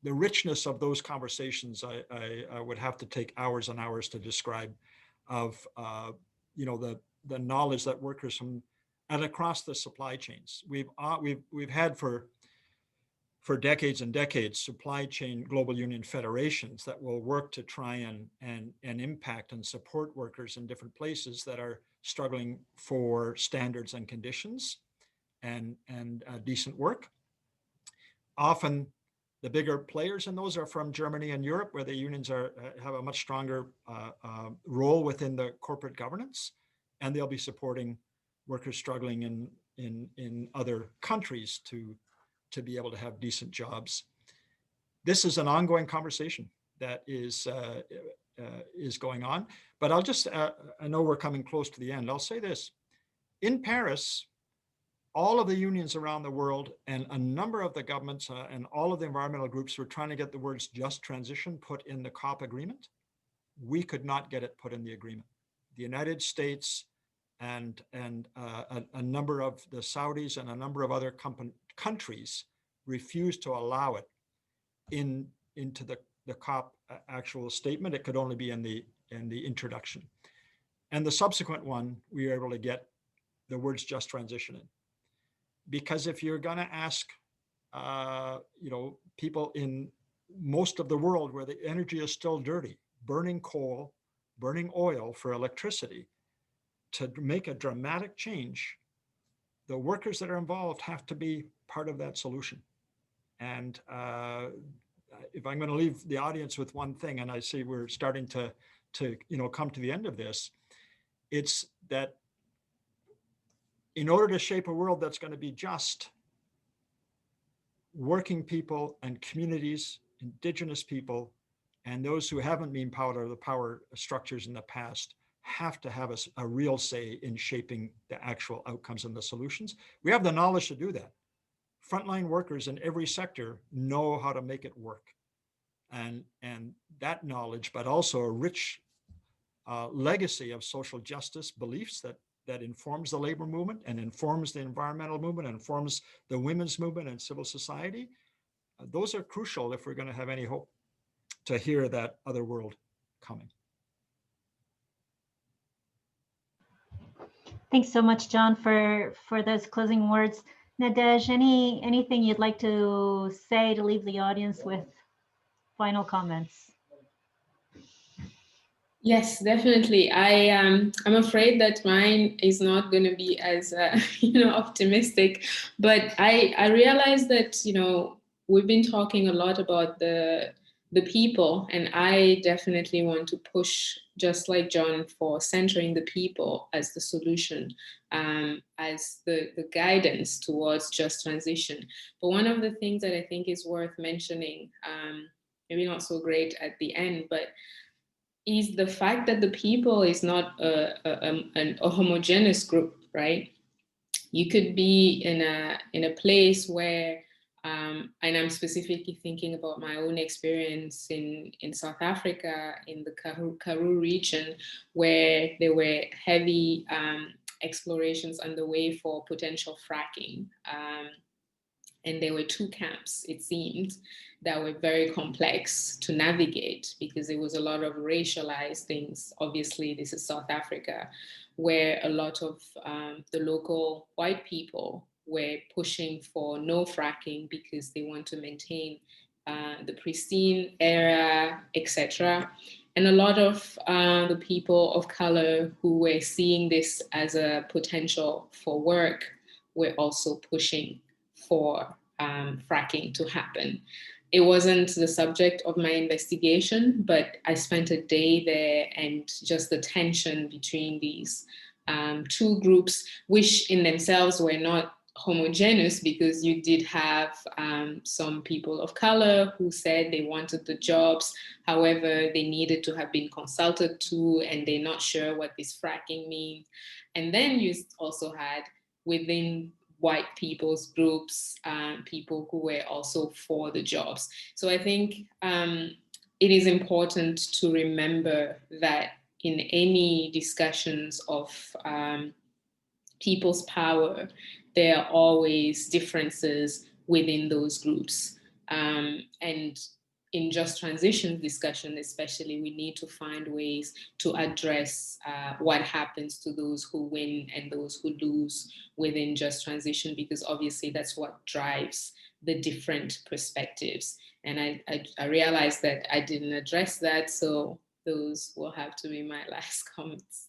richness of those conversations, I would have to take hours and hours to describe, of you know, the knowledge that workers from and across the supply chains. We've had for decades and decades supply chain global union federations that will work to try and impact and support workers in different places that are struggling for standards and conditions and decent work. Often the bigger players in those are from Germany and Europe, where the unions have a much stronger role within the corporate governance, and they'll be supporting workers struggling in other countries to be able to have decent jobs. This is an ongoing conversation that is going on, but I'll just, I know we're coming close to the end. I'll say this: in Paris, all of the unions around the world and a number of the governments and all of the environmental groups were trying to get the words just transition put in the COP agreement. We could not get it put in the agreement. The United States and a number of the Saudis and a number of other countries refused to allow it into the COP actual statement. It could only be in the introduction. And the subsequent one, we were able to get the words just transition in. Because if you're going to ask, you know, people in most of the world where the energy is still dirty, burning coal, burning oil for electricity, to make a dramatic change, the workers that are involved have to be part of that solution. And if I'm going to leave the audience with one thing, and I see we're starting to you know, come to the end of this, it's that in order to shape a world that's going to be just, working people and communities, Indigenous people, and those who haven't been part of the power structures in the past have to have a real say in shaping the actual outcomes and the solutions. We have the knowledge to do that. Frontline workers in every sector know how to make it work. And that knowledge, but also a rich legacy of social justice beliefs that informs the labor movement and informs the environmental movement and informs the women's movement and civil society. Those are crucial if we're going to have any hope to hear that other world coming. Thanks so much, John, for those closing words. Nadége, anything you'd like to say to leave the audience with final comments? Yes, definitely. I'm afraid that mine is not going to be as you know, optimistic, but I realize that, you know, we've been talking a lot about the the people, and I definitely want to push, just like John, for centering the people as the solution, as the guidance towards just transition. But one of the things that I think is worth mentioning, maybe not so great at the end, but is the fact that the people is not a homogeneous group, right? You could be in a place where, and I'm specifically thinking about my own experience in South Africa, in the Karoo region, where there were heavy explorations underway for potential fracking. And there were two camps, it seemed, that were very complex to navigate because there was a lot of racialized things. Obviously, this is South Africa, where a lot of the local white people were pushing for no fracking because they want to maintain the pristine area, etc. And a lot of the people of color who were seeing this as a potential for work were also pushing for fracking to happen. It wasn't the subject of my investigation, but I spent a day there, and just the tension between these two groups, which in themselves were not homogeneous, because you did have some people of color who said they wanted the jobs. However, they needed to have been consulted to, and they're not sure what this fracking means. And then you also had within white people's groups, people who were also for the jobs. So I think it is important to remember that in any discussions of people's power, there are always differences within those groups. And in just transition discussion, especially, we need to find ways to address what happens to those who win and those who lose within just transition, because obviously that's what drives the different perspectives. And I realized that I didn't address that, so those will have to be my last comments.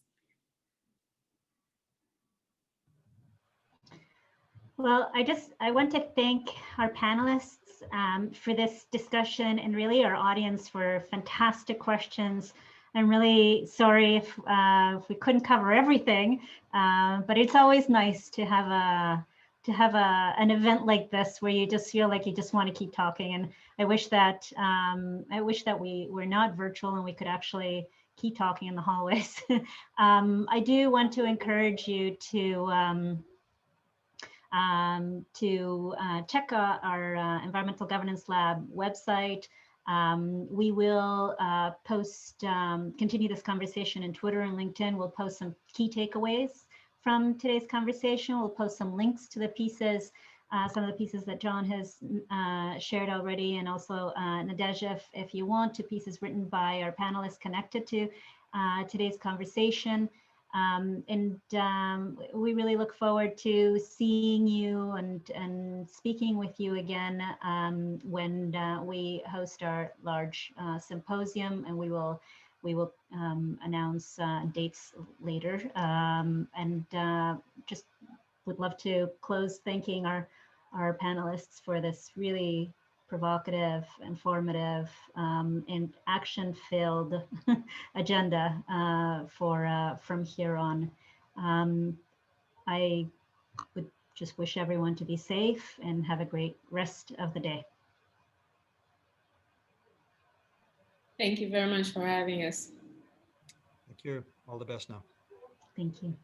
Well, I want to thank our panelists for this discussion, and really our audience for fantastic questions. I'm really sorry if we couldn't cover everything, but it's always nice to have an event like this where you just feel like you just want to keep talking. And I wish that we were not virtual and we could actually keep talking in the hallways. I do want to encourage you to check out our Environmental Governance Lab website. We will continue this conversation in Twitter and LinkedIn. We'll post some key takeaways from today's conversation. We'll post some links to the pieces, some of the pieces that John has shared already, and also Nadége, if you want, to pieces written by our panelists connected to today's conversation. We really look forward to seeing you and speaking with you again when we host our large symposium, and we will announce dates later. Just would love to close thanking our panelists for this really provocative, informative, and action-filled agenda from here on. I would just wish everyone to be safe and have a great rest of the day. Thank you very much for having us. Thank you. All the best now. Thank you.